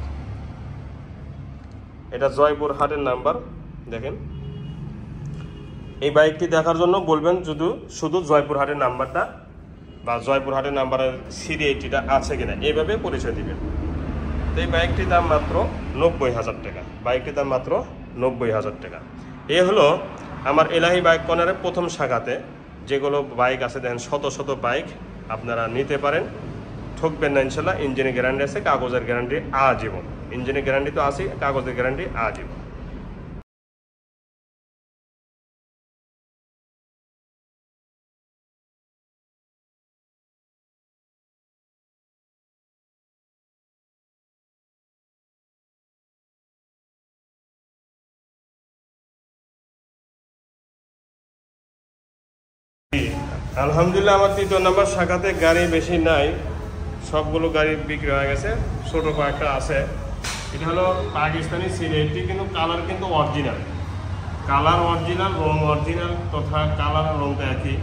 এটা জয়পুরহাটের নাম্বার। দেখেন এই বাইকটি দেখার জন্য বলবেন শুধু জয়পুরহাটের নাম্বারটা বা জয়পুরহাটের নাম্বারের সিরিয়ালটা আছে কিনা, এইভাবে পরিচয় দিবেন। তো এই বাইকটির দাম মাত্র 90,000 টাকা, বাইকটির দাম মাত্র 90,000 টাকা। এ হলো আমার এলাহি বাইক কর্নারের প্রথম শাখাতে যেগুলো বাইক আছে। দেখেন শত শত বাইক আপনারা নিতে পারেন, ঠকবেন না ইনশাল্লাহ। ইঞ্জিনের গ্যারান্টি আছে, কাগজের গ্যারান্টি আজীবন। ইঞ্জিনের গ্যারান্টি তো আছে, কাগজের গ্যারান্টি আজীবন। আলহামদুলিল্লাহ আমার 3 নম্বর শাখাতে গাড়ি বেশি নাই, সবগুলো গাড়ি বিক্রি হয়ে গেছে, ছোটো কয়েকটা আছে। এটা হলো পাকিস্তানি সিরিয়ালটি, কিন্তু কালার কিন্তু অরিজিনাল, কালার অরিজিনাল, রং অরিজিনাল, তথা কালার আর রংটা একই।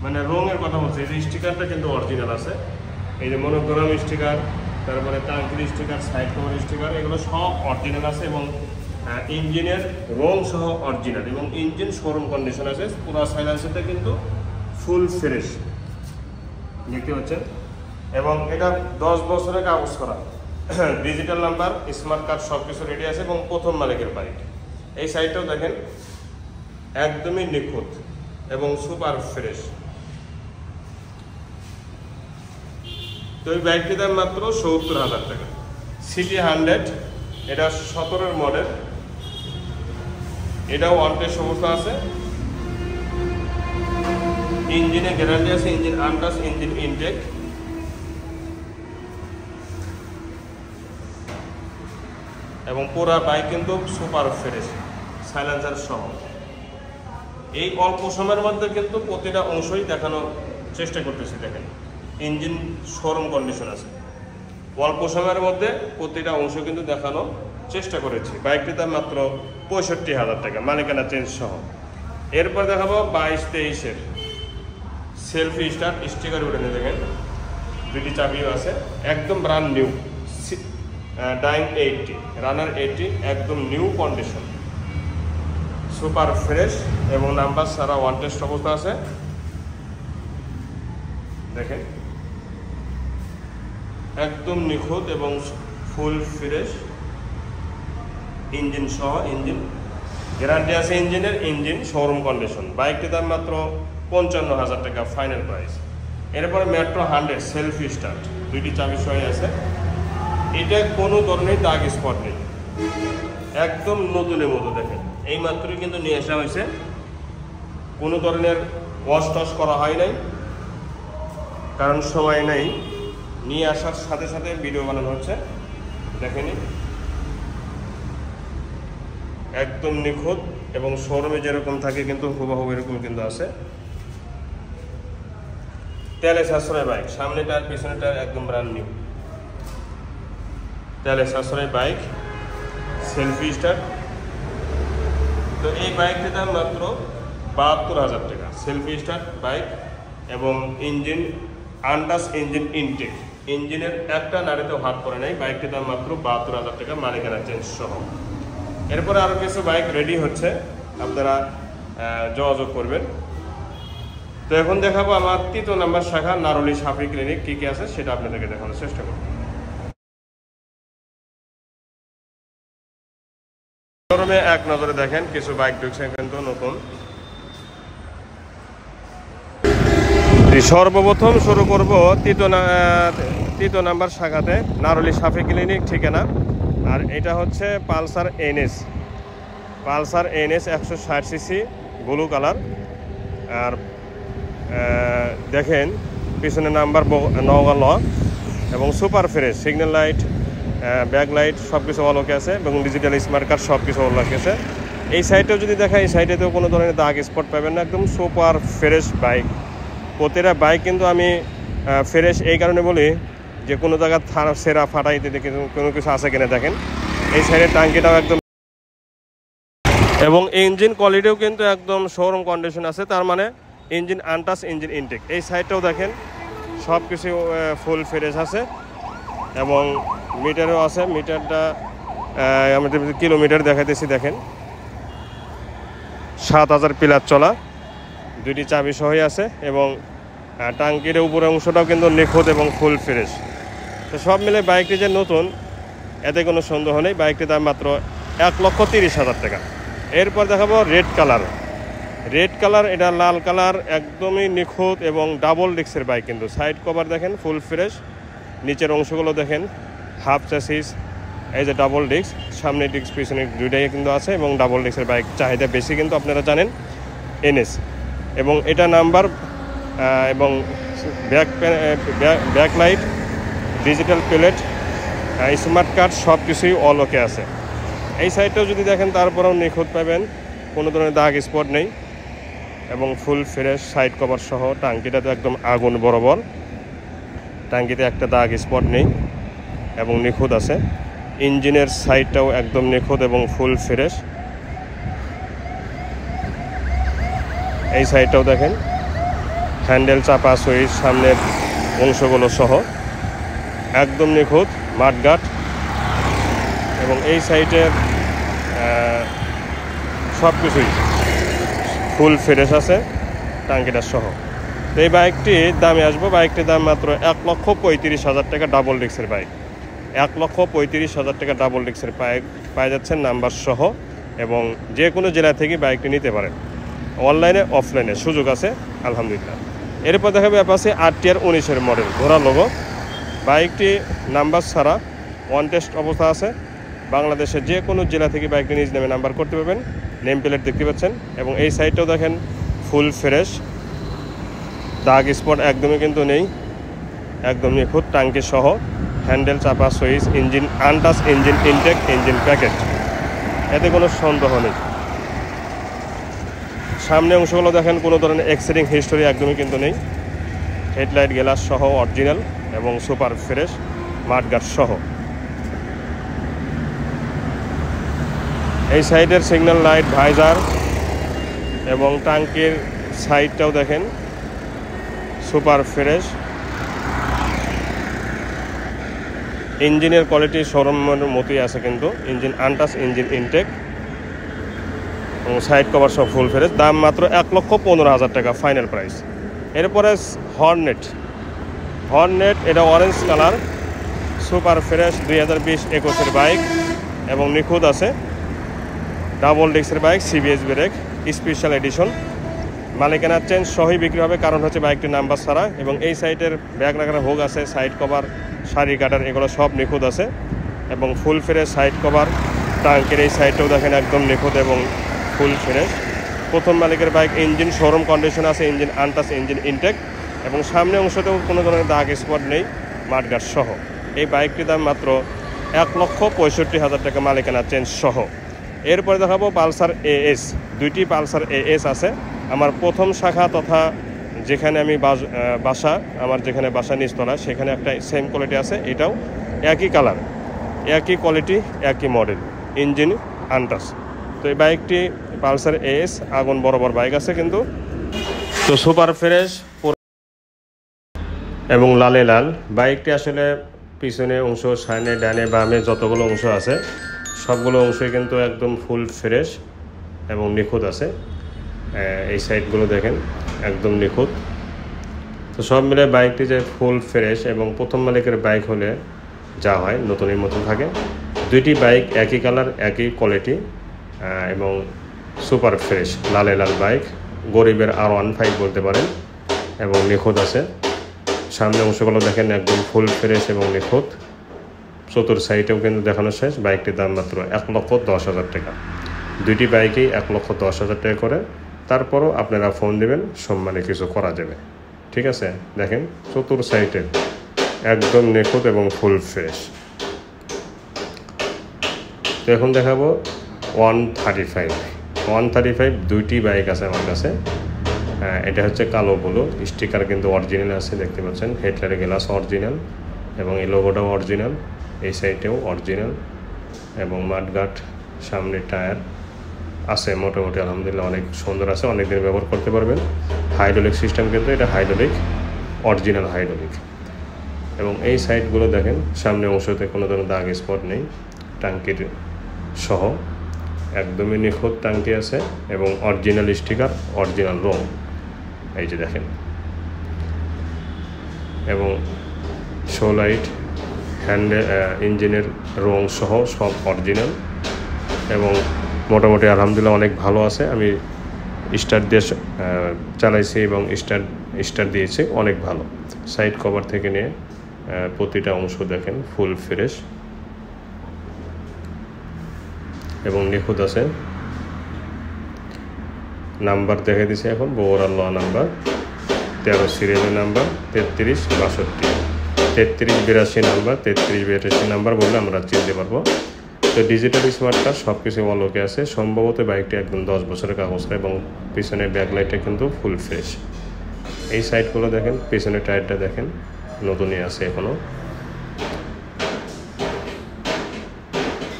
মানে রঙের কথা বলছে, এই যে স্টিকারটা কিন্তু অরিজিনাল আছে, এই যে মনোগ্রাম স্টিকার, তারপরে টাঙ্কির স্টিকার, সাইড কভার স্টিকার, এগুলো সব অরিজিনাল আছে এবং ইঞ্জিনের রং সহ অরিজিনাল এবং ইঞ্জিন শোরুম কন্ডিশন আছে। পুরো সাইলেন্সারটা কিন্তু ফুল ফ্রেশ দেখতে পাচ্ছেন এবং এটা 10 বছরের কাগজ করা, ডিজিটাল নাম্বার, স্মার্ট কার্ড সব কিছু রেডি আছে এবং প্রথম মালিকের বাইক। এই সাইডটাও দেখেন একদমই নিখুঁত এবং সুপার ফ্রেশ। তো এই বাইকটির দাম মাত্র ৭০,০০০ টাকা। সিটি 100, এটা 17-এর মডেল, এটাও ওয়ান টেস্ট অবস্থা আছে। ইঞ্জিনে গ্যারান্টি আছে, ইঞ্জিন আনটাচ, ইঞ্জিন ইনটেক। এবং পুরা বাইক কিন্তু সুপার ফ্রেশ, সাইলেন্সার সহ। এই অল্প সময়ের মধ্যে কিন্তু প্রতিটা অংশই দেখানোর চেষ্টা করতেছি। দেখেন ইঞ্জিন শোরুম কন্ডিশন আছে, অল্প সময়ের মধ্যে প্রতিটা অংশ কিন্তু দেখানোর চেষ্টা করেছি। বাইকটির দাম মাত্র ৬৫,০০০ টাকা, মালিকানা চেঞ্জ সহ। এরপর দেখাবো ২২-২৩-এর সেলফি স্টার্ট, স্টিকার উঠে দেখেন, দুটি চাবিও আছে, একদম ব্রান্ড নিউ। ডাইং 80, রানার 80, একদম নিউ কন্ডিশন, সুপার ফ্রেশ এবং নাম্বার সারা ওয়ান টেস্ট অবস্থা আছে। দেখেন একদম নিখুঁত এবং ফুল ফ্রেশ, ইঞ্জিন সহ, ইঞ্জিন গ্যারান্টি আছে ইঞ্জিনের, ইঞ্জিন শোরুম কন্ডিশন। বাইকটির দাম মাত্র ৫৫,০০০ টাকা ফাইনাল প্রাইস। এরপরে মেট্রো 100 সেলফি স্টার্ট, দুইটি চাবি সহ আছে। এটা কোনো ধরনের দাগ স্পট নেই, একদম নতুনের মতো। দেখেন এই মাত্রই কিন্তু নিয়ে আসা হয়েছে, কোনো ধরনের ওয়াশ টশ করা হয় নাই, কারণ সময় নেই। নিয়ে আসার সাথে সাথে ভিডিও বানানো হচ্ছে। দেখেনি একদম নিখুঁত এবং শোরুমে যেরকম থাকে কিন্তু হুবহু এরকম কিন্তু আছে। তেলে সাশ্রয় বাইক, সামনে টায়ার পিছনে টায়ার একদম ব্র্যান্ড নিউ। তেলে সাশ্রয় বাইক, সেলফি স্টার্ট। তো এই বাইকটির দাম মাত্র ৭২,০০০ টাকা, সেলফি স্টার্ট বাইক এবং ইঞ্জিন আনটাচ, ইঞ্জিন ইনটেক, ইঞ্জিনের একটা নাড়িতেও হাত পড়ে নাই। বাইকটির দাম মাত্র ৭২,০০০ টাকা, মালিকানা চেঞ্জ সহ। এরপরে আরও কিছু বাইক রেডি হচ্ছে, আপনারা যোগাযোগ করবেন। তো এখন দেখাবো আমার ৩য় নাম্বার শাখা নারুলি সাফি ক্লিনিক, কী কী আছে সেটা আপনাদেরকে দেখানোর চেষ্টা করব। শোরুমে এক নজরে দেখেন কিছু বাইক ঢুকছে কিন্তু নতুন। সর্বপ্রথম শুরু করব ৩য় নাম্বার শাখাতে, নারুলি সাফি ক্লিনিক ঠিকানা। আর এটা হচ্ছে Pulsar NS, Pulsar NS ১৬০ CC blue colour. আর দেখেন পিছনে নাম্বার ৯ এবং super fresh, signal light, back light সব কিছু অল ওকে আছে এবং ডিজিটাল স্মার্ট কার্ড সব কিছু অল ওকে আছে। এই সাইডেও যদি দেখা, এই সাইডেতেও কোনো ধরনের দাগ স্পট পাবেন না, একদম সুপার ফ্রেশ বাইক। প্রতিটা বাইক কিন্তু আমি ফ্রেশ এই কারণে বলি যে কোনো জায়গায় সেরা ফাটাই দিতে কোনো কিছু আছে কিনা দেখেন। এই সাইডের টাঙ্কিটাও একদম, এবং ইঞ্জিন কোয়ালিটিও কিন্তু একদম শোরুম কন্ডিশন আছে, তার মানে ইঞ্জিন আনটাচ, ইঞ্জিন ইনটেক। এই সাইডটাও দেখেন সব কিছু ফুল ফ্রেশ আছে এবং মিটারও আছে। মিটারটা আমাদের কিলোমিটার দেখাইতেছি, দেখেন ৭,০০০ পিলার চলা, দুইটি চাবি সহই আছে এবং টাঙ্কির উপরের অংশটাও কিন্তু নিখুঁত এবং ফুল ফ্রেশ। তো সব মিলে বাইকটি যে নতুন এতে কোনো সন্দেহ নেই। বাইকটির দাম মাত্র ১,৩০,০০০ টাকা। এরপর দেখাবো রেড কালার, রেড কালার, এটা লাল কালার, একদমই নিখুঁত এবং ডাবল ডিস্কের বাইক কিন্তু। সাইড কভার দেখেন ফুল ফ্রেশ, নিচের অংশগুলো দেখেন হাফ চ্যাসিস, এই যে ডাবল ডিস্ক, সামনে ডিস্ক পিছনে দুইটাই কিন্তু আছে এবং ডাবল ডিস্কের বাইক চাহিদা বেশি কিন্তু আপনারা জানেন এনএস। এবং এটা নাম্বার এবং back light, digital plate, smart card সব কিছুই অল ওকে আছে। এই সাইডটাও যদি দেখেন তারপরেও নিখুঁত পাবেন, কোনো ধরনের দাগ স্পট নেই এবং ফুল ফ্রেশ সাইড কভার সহ। টাঙ্কিটা তো একদম আগুন বরাবর, টাঙ্কিতে একটা দাগ স্পট নেই এবং নিখুঁত আছে। ইঞ্জিনের সাইডটাও একদম নিখুঁত এবং ফুল ফ্রেশ। এই সাইডটাও দেখেন হ্যান্ডেল, চাপা, সুইচ, সামনের অংশগুলো সহ একদম নিখুঁত, মাঠঘাট। এবং এই সাইডের সব কিছুই ফুল ফ্রেশ আছে টাঙ্কিটার সহ। তো এই বাইকটির দামে আসবো, বাইকটির দাম মাত্র ১,৩৫,০০০ টাকা, ডাবল ডিস্কের বাইক। 1,35,000 টাকা ডাবল ডিস্কের বাইক পাওয়া যাচ্ছেন নাম্বার সহ, এবং যে কোনো জেলা থেকে বাইকটি নিতে পারেন, অনলাইনে অফলাইনে সুযোগ আছে আলহামদুলিল্লাহ। এরপর দেখাবে অ্যাপাচি RTR 19-এর মডেল, ঘোড়া লোগো। বাইকটি নাম্বার ছাড়া ওয়ান টেস্ট অবস্থা আছে। বাংলাদেশের যে কোনো জেলা থেকে বাইকটি নিজ নামে নাম্বার করতে পারবেন। নেম প্লেট দেখতে পাচ্ছেন, এবং এই সাইডটাও দেখেন ফুল ফ্রেশ, দাগ স্পট একদমই কিন্তু নেই, একদম নিখুঁত, টাঙ্কি সহ, হ্যান্ডেল, চাপা, switch, engine untouch, engine intact, engine packet, এতে কোনো সন্দেহ নেই। সামনে অংশগুলো দেখেন কোনো ধরনের এক্সিডিং হিস্টোরি একদমই কিন্তু নেই। হেডলাইট গ্লাস সহ অরিজিনাল এবং সুপার ফ্রেশ, মাঠগার্ড সহ। এই সাইডের সিগন্যাল লাইট, ভাইজার এবং টাঙ্কির সাইডটাও দেখেন সুপার ফ্রেশ। ইঞ্জিনের কোয়ালিটি শোরুমের মতোই আছে কিন্তু, ইঞ্জিন আনটাচ, ইঞ্জিন ইনটেক এবং সাইড কভার সব ফুল ফ্রেশ। দাম মাত্র 1,15,000 টাকা ফাইনাল প্রাইস। এরপরে হর্নেট, এটা অরেঞ্জ কালার, সুপার ফ্রেশ, 2020-21-এর বাইক এবং নিখুঁত আছে, ডাবল ডিস্কের bike, CBS brake, special edition. মালিকানার চেঞ্জ সহই বিক্রি হবে, কারণ হচ্ছে বাইকটির নাম্বার ছাড়া। এবং এই সাইডের ব্যাগ রাখার হোক আছে, সাইড কভার, শাড়ি কাটার, এগুলো সব নিখুঁত আছে এবং ফুল ফ্রেশ সাইড কভার। টাঙ্কের এই সাইডটাও দেখেন একদম নিখুঁত এবং ফুল ফ্রেশ। প্রথম মালিকের বাইক, ইঞ্জিন শোরুম কন্ডিশন আছে, ইঞ্জিন আনটাচ, ইঞ্জিন ইনটেক, এবং সামনে অংশতেও কোনো ধরনের দাগ স্পট নেই, মাঠগার্ড সহ। এই বাইকটির দাম মাত্র 1,65,000 টাকা মালিকানা চেঞ্জ সহ। এরপরে দেখাবো পালসার AS। দুইটি পালসার AS আছে। আমার প্রথম শাখা তথা যেখানে আমি বাসা, আমার যেখানে বাসা নিচতলা, সেখানে একটা সেম কোয়ালিটি আছে। এটাও একই কালার, একই কোয়ালিটি, একই মডেল, ইঞ্জিন আনটাচ। তো এই বাইকটি পালসার AS, আগুন বরাবর বাইক আছে কিন্তু। তো সুপার ফ্রেশ এবং লালে লাল বাইকটি। আসলে পিছনে অংশ, সামনে, ডানে, বামে যতগুলো অংশ আছে সবগুলো অংশই কিন্তু একদম ফুল ফ্রেশ এবং নিখুঁত আছে। এই সাইডগুলো দেখেন একদম নিখুঁত। তো সব মিলে বাইকটি যে ফুল ফ্রেশ, এবং প্রথম মালিকের বাইক হলে যা হয় নতুনের মতন থাকে। দুইটি বাইক একই কালার, একই কোয়ালিটি এবং সুপার ফ্রেশ লালে লাল বাইক, গরিবের R15 বলতে পারেন, এবং নিখুঁত আছে। সামনে অংশগুলো দেখেন একদম ফুল ফ্রেশ এবং নিখুঁত। চতুর সাইডেও কিন্তু দেখানো শেষ। বাইকটির দাম মাত্র 1,10,000 টাকা। দুইটি বাইকেই 1,10,000 টাকা করে। তারপরও আপনারা ফোন দেবেন, সম্মানে কিছু করা যাবে, ঠিক আছে। দেখেন চতুর সাইডে একদম নিখুঁত এবং ফুল ফ্রেশ। তো এখন দেখাবো 135। দুইটি বাইক আছে আমার কাছে। এটা হচ্ছে কালো ব্লু, স্টিকার কিন্তু অরিজিনাল আছে, দেখতে পাচ্ছেন। হেডলাইট গ্লাস অরিজিনাল এবং এই লোগোটাও অরিজিনাল, এই সাইডেও অরিজিনাল, এবং মাঠগার্ড, সামনে টায়ার আছে মোটামুটি আলহামদুলিল্লাহ অনেক সুন্দর আছে, অনেক দিন ব্যবহার করতে পারবেন। হাইড্রোলিক সিস্টেম কিন্তু এটা হাইড্রোলিক, অরিজিনাল হাইড্রোলিক। এবং এই সাইডগুলো দেখেন সামনে অংশতে কোনো ধরনের দাগ স্পট নেই, টাঙ্কির সহ একদমই নিখুঁত টাঙ্কি আছে এবং অরিজিনাল স্টিকার, অরিজিনাল রং, এই যে দেখেন। এবং শো লাইট, হ্যান্ডেল, ইঞ্জিনের রং সহ সব অরিজিনাল এবং মোটামুটি আলহামদুলিল্লাহ অনেক ভালো আছে। আমি স্টার্ট দিয়ে চালাইছি এবং স্টার্ট দিয়েছি, অনেক ভালো। সাইড কভার থেকে নিয়ে প্রতিটা অংশ দেখেন ফুল ফ্রেশ এবং নিখুঁত আছে। নাম্বার দেখে দিছে এখন, বগুড়ার ল নাম্বার 13 সিরিয়ালের নাম্বার 3362, 3382 নাম্বার, 3382 নাম্বার বললে আমরা চিনতে পারবো। তো ডিজিটাল স্মার্ট কার্ড সব কিছু অলোকে আছে। সম্ভবত বাইকটি একদম 10 বছরের কাগজ, এবং পিছনে ব্যাকলাইটটা কিন্তু ফুল ফ্রেশ। এই সাইডগুলো দেখেন, পিছনে টায়ারটা দেখেন নতুনই আছে এখনও।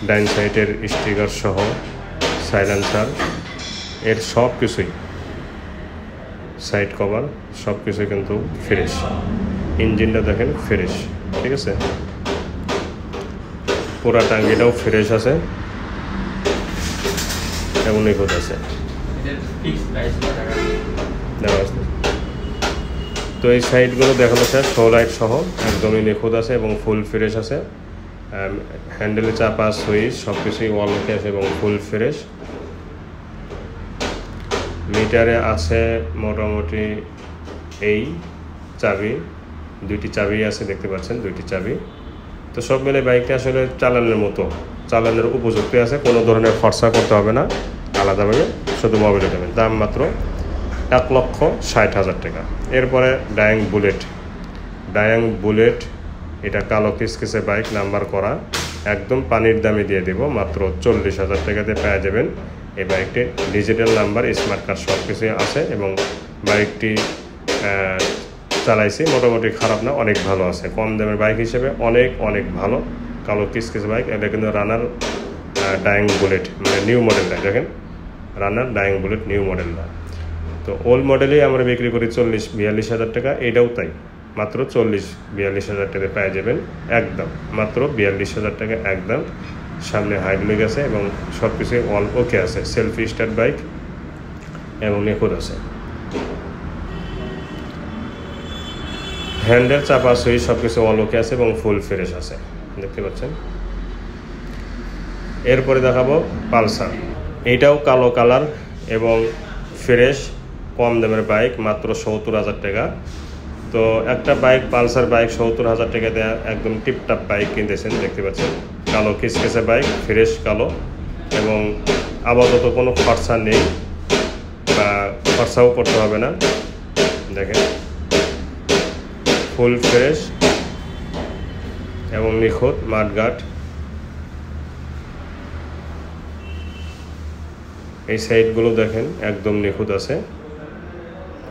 ডাইন সাইডের স্টিকার সহ সাইলেন্সার, এর সব কিছুই, সাইড কভার সব কিছুই কিন্তু ফ্রেশ। ইঞ্জিনটা দেখেন ফ্রেশ, ঠিক আছে। পুরা টাঙ্গিটাও ফ্রেশ আছে এবং নিখুঁত আছে। তো এই সাইডগুলো দেখানো শেষ, শো লাইট সহ একদমই নিখুঁত আছে এবং ফুল ফ্রেশ আছে। হ্যান্ডেলে চাপা সুইচ সব কিছুই ওয়াল ওকে আছে এবং ফুল ফ্রেশ। মিটারে আছে মোটামুটি এই চাবি, 2টি চাবি আছে দেখতে পাচ্ছেন, 2টি চাবি। তো সব মিলে বাইকটা আসলে চালানোর মতো, চালানোর উপযুক্ত আছে, কোনো ধরনের খরচা করতে হবে না আলাদাভাবে, শুধু মোবিলে দেবেন। দাম মাত্র 1,60,000 টাকা। এরপরে ডায়াং বুলেট, এটা কালো কিসকিসে বাইক, নাম্বার করা, একদম পানির দামে দিয়ে দেব মাত্র 40,000 টাকাতে পেয়ে যাবেন এই বাইকটি। ডিজিটাল নাম্বার, স্মার্ট কার্ড সব কিছুই আছে এবং বাইকটি চালাইছি, মোটামুটি খারাপ না, অনেক ভালো আছে, কম দামের বাইক হিসেবে অনেক ভালো। কালো কিসকিস বাইক, এটা কিন্তু রানার ডায়াং বুলেট, মানে নিউ মডেলটা, দেখেন রানার ডায়াং বুলেট নিউ মডেলটা। তো ওল্ড মডেলেই আমরা বিক্রি করি 40-42,000 টাকা, এটাও তাই, মাত্র 40-42,000 টাকা পেয়ে যাবেন একদম, মাত্র 42,000 টাকা একদম। সামনে হাইড্রোলিক আছে এবং সব কিছু অল ওকে আছে, সেলফি স্টার্ট বাইক এবং নিখুঁত আছে। হ্যান্ডেল চাপা সুইচ সব কিছু অল ওকে আছে এবং ফুল ফ্রেশ আছে, দেখতে পাচ্ছেন। এরপরে দেখাবো পালসার, এইটাও কালো কালার এবং ফ্রেশ, কম দামের বাইক, মাত্র 70,000 টাকা। তো একটা বাইক, পালসার বাইক 70,000 টাকা দেওয়া, একদম টিপটাপ বাইক কিনতেছেন, দেখতে পাচ্ছেন। কালো কিসকিসে বাইক, ফ্রেশ কালো, এবং আপাতত কোনো খরচা নেই বা খরচাও করতে হবে না, দেখেন ফুল ফ্রেশ এবং নিখুঁত মাঠঘাট। এই সাইডগুলো দেখেন একদম নিখুঁত আছে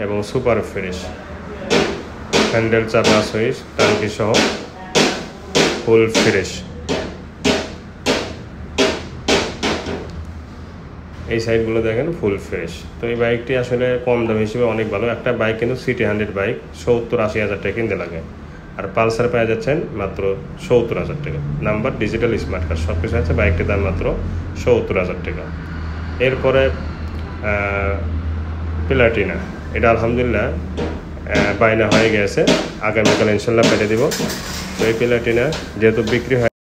এবং সুপার ফ্রেশ। হ্যান্ডেল চাপা সুইচ টাঙ্কি সহ ফুল ফ্রেশ। এই সাইডগুলো দেখেন ফুল ফ্রেশ। তো এই বাইকটি আসলে কম দাম হিসেবে অনেক ভালো। একটা বাইক কিন্তু সিটি 100 বাইক 70-80 হাজার টাকা কিনতে লাগে, আর পালসার পেয়ে যাচ্ছেন মাত্র 70,000 টাকা। নাম্বার, ডিজিটাল, স্মার্ট কার্ড সব কিছু আছে। বাইকটির দাম মাত্র 70,000 টাকা। এরপরে প্লাটিনা, এটা আলহামদুলিল্লাহ বায়না হয়ে গেছে, আগামীকাল ইনশাল্লাহ পেটে দিব। তো এই প্লাটিনা যেহেতু বিক্রি হয়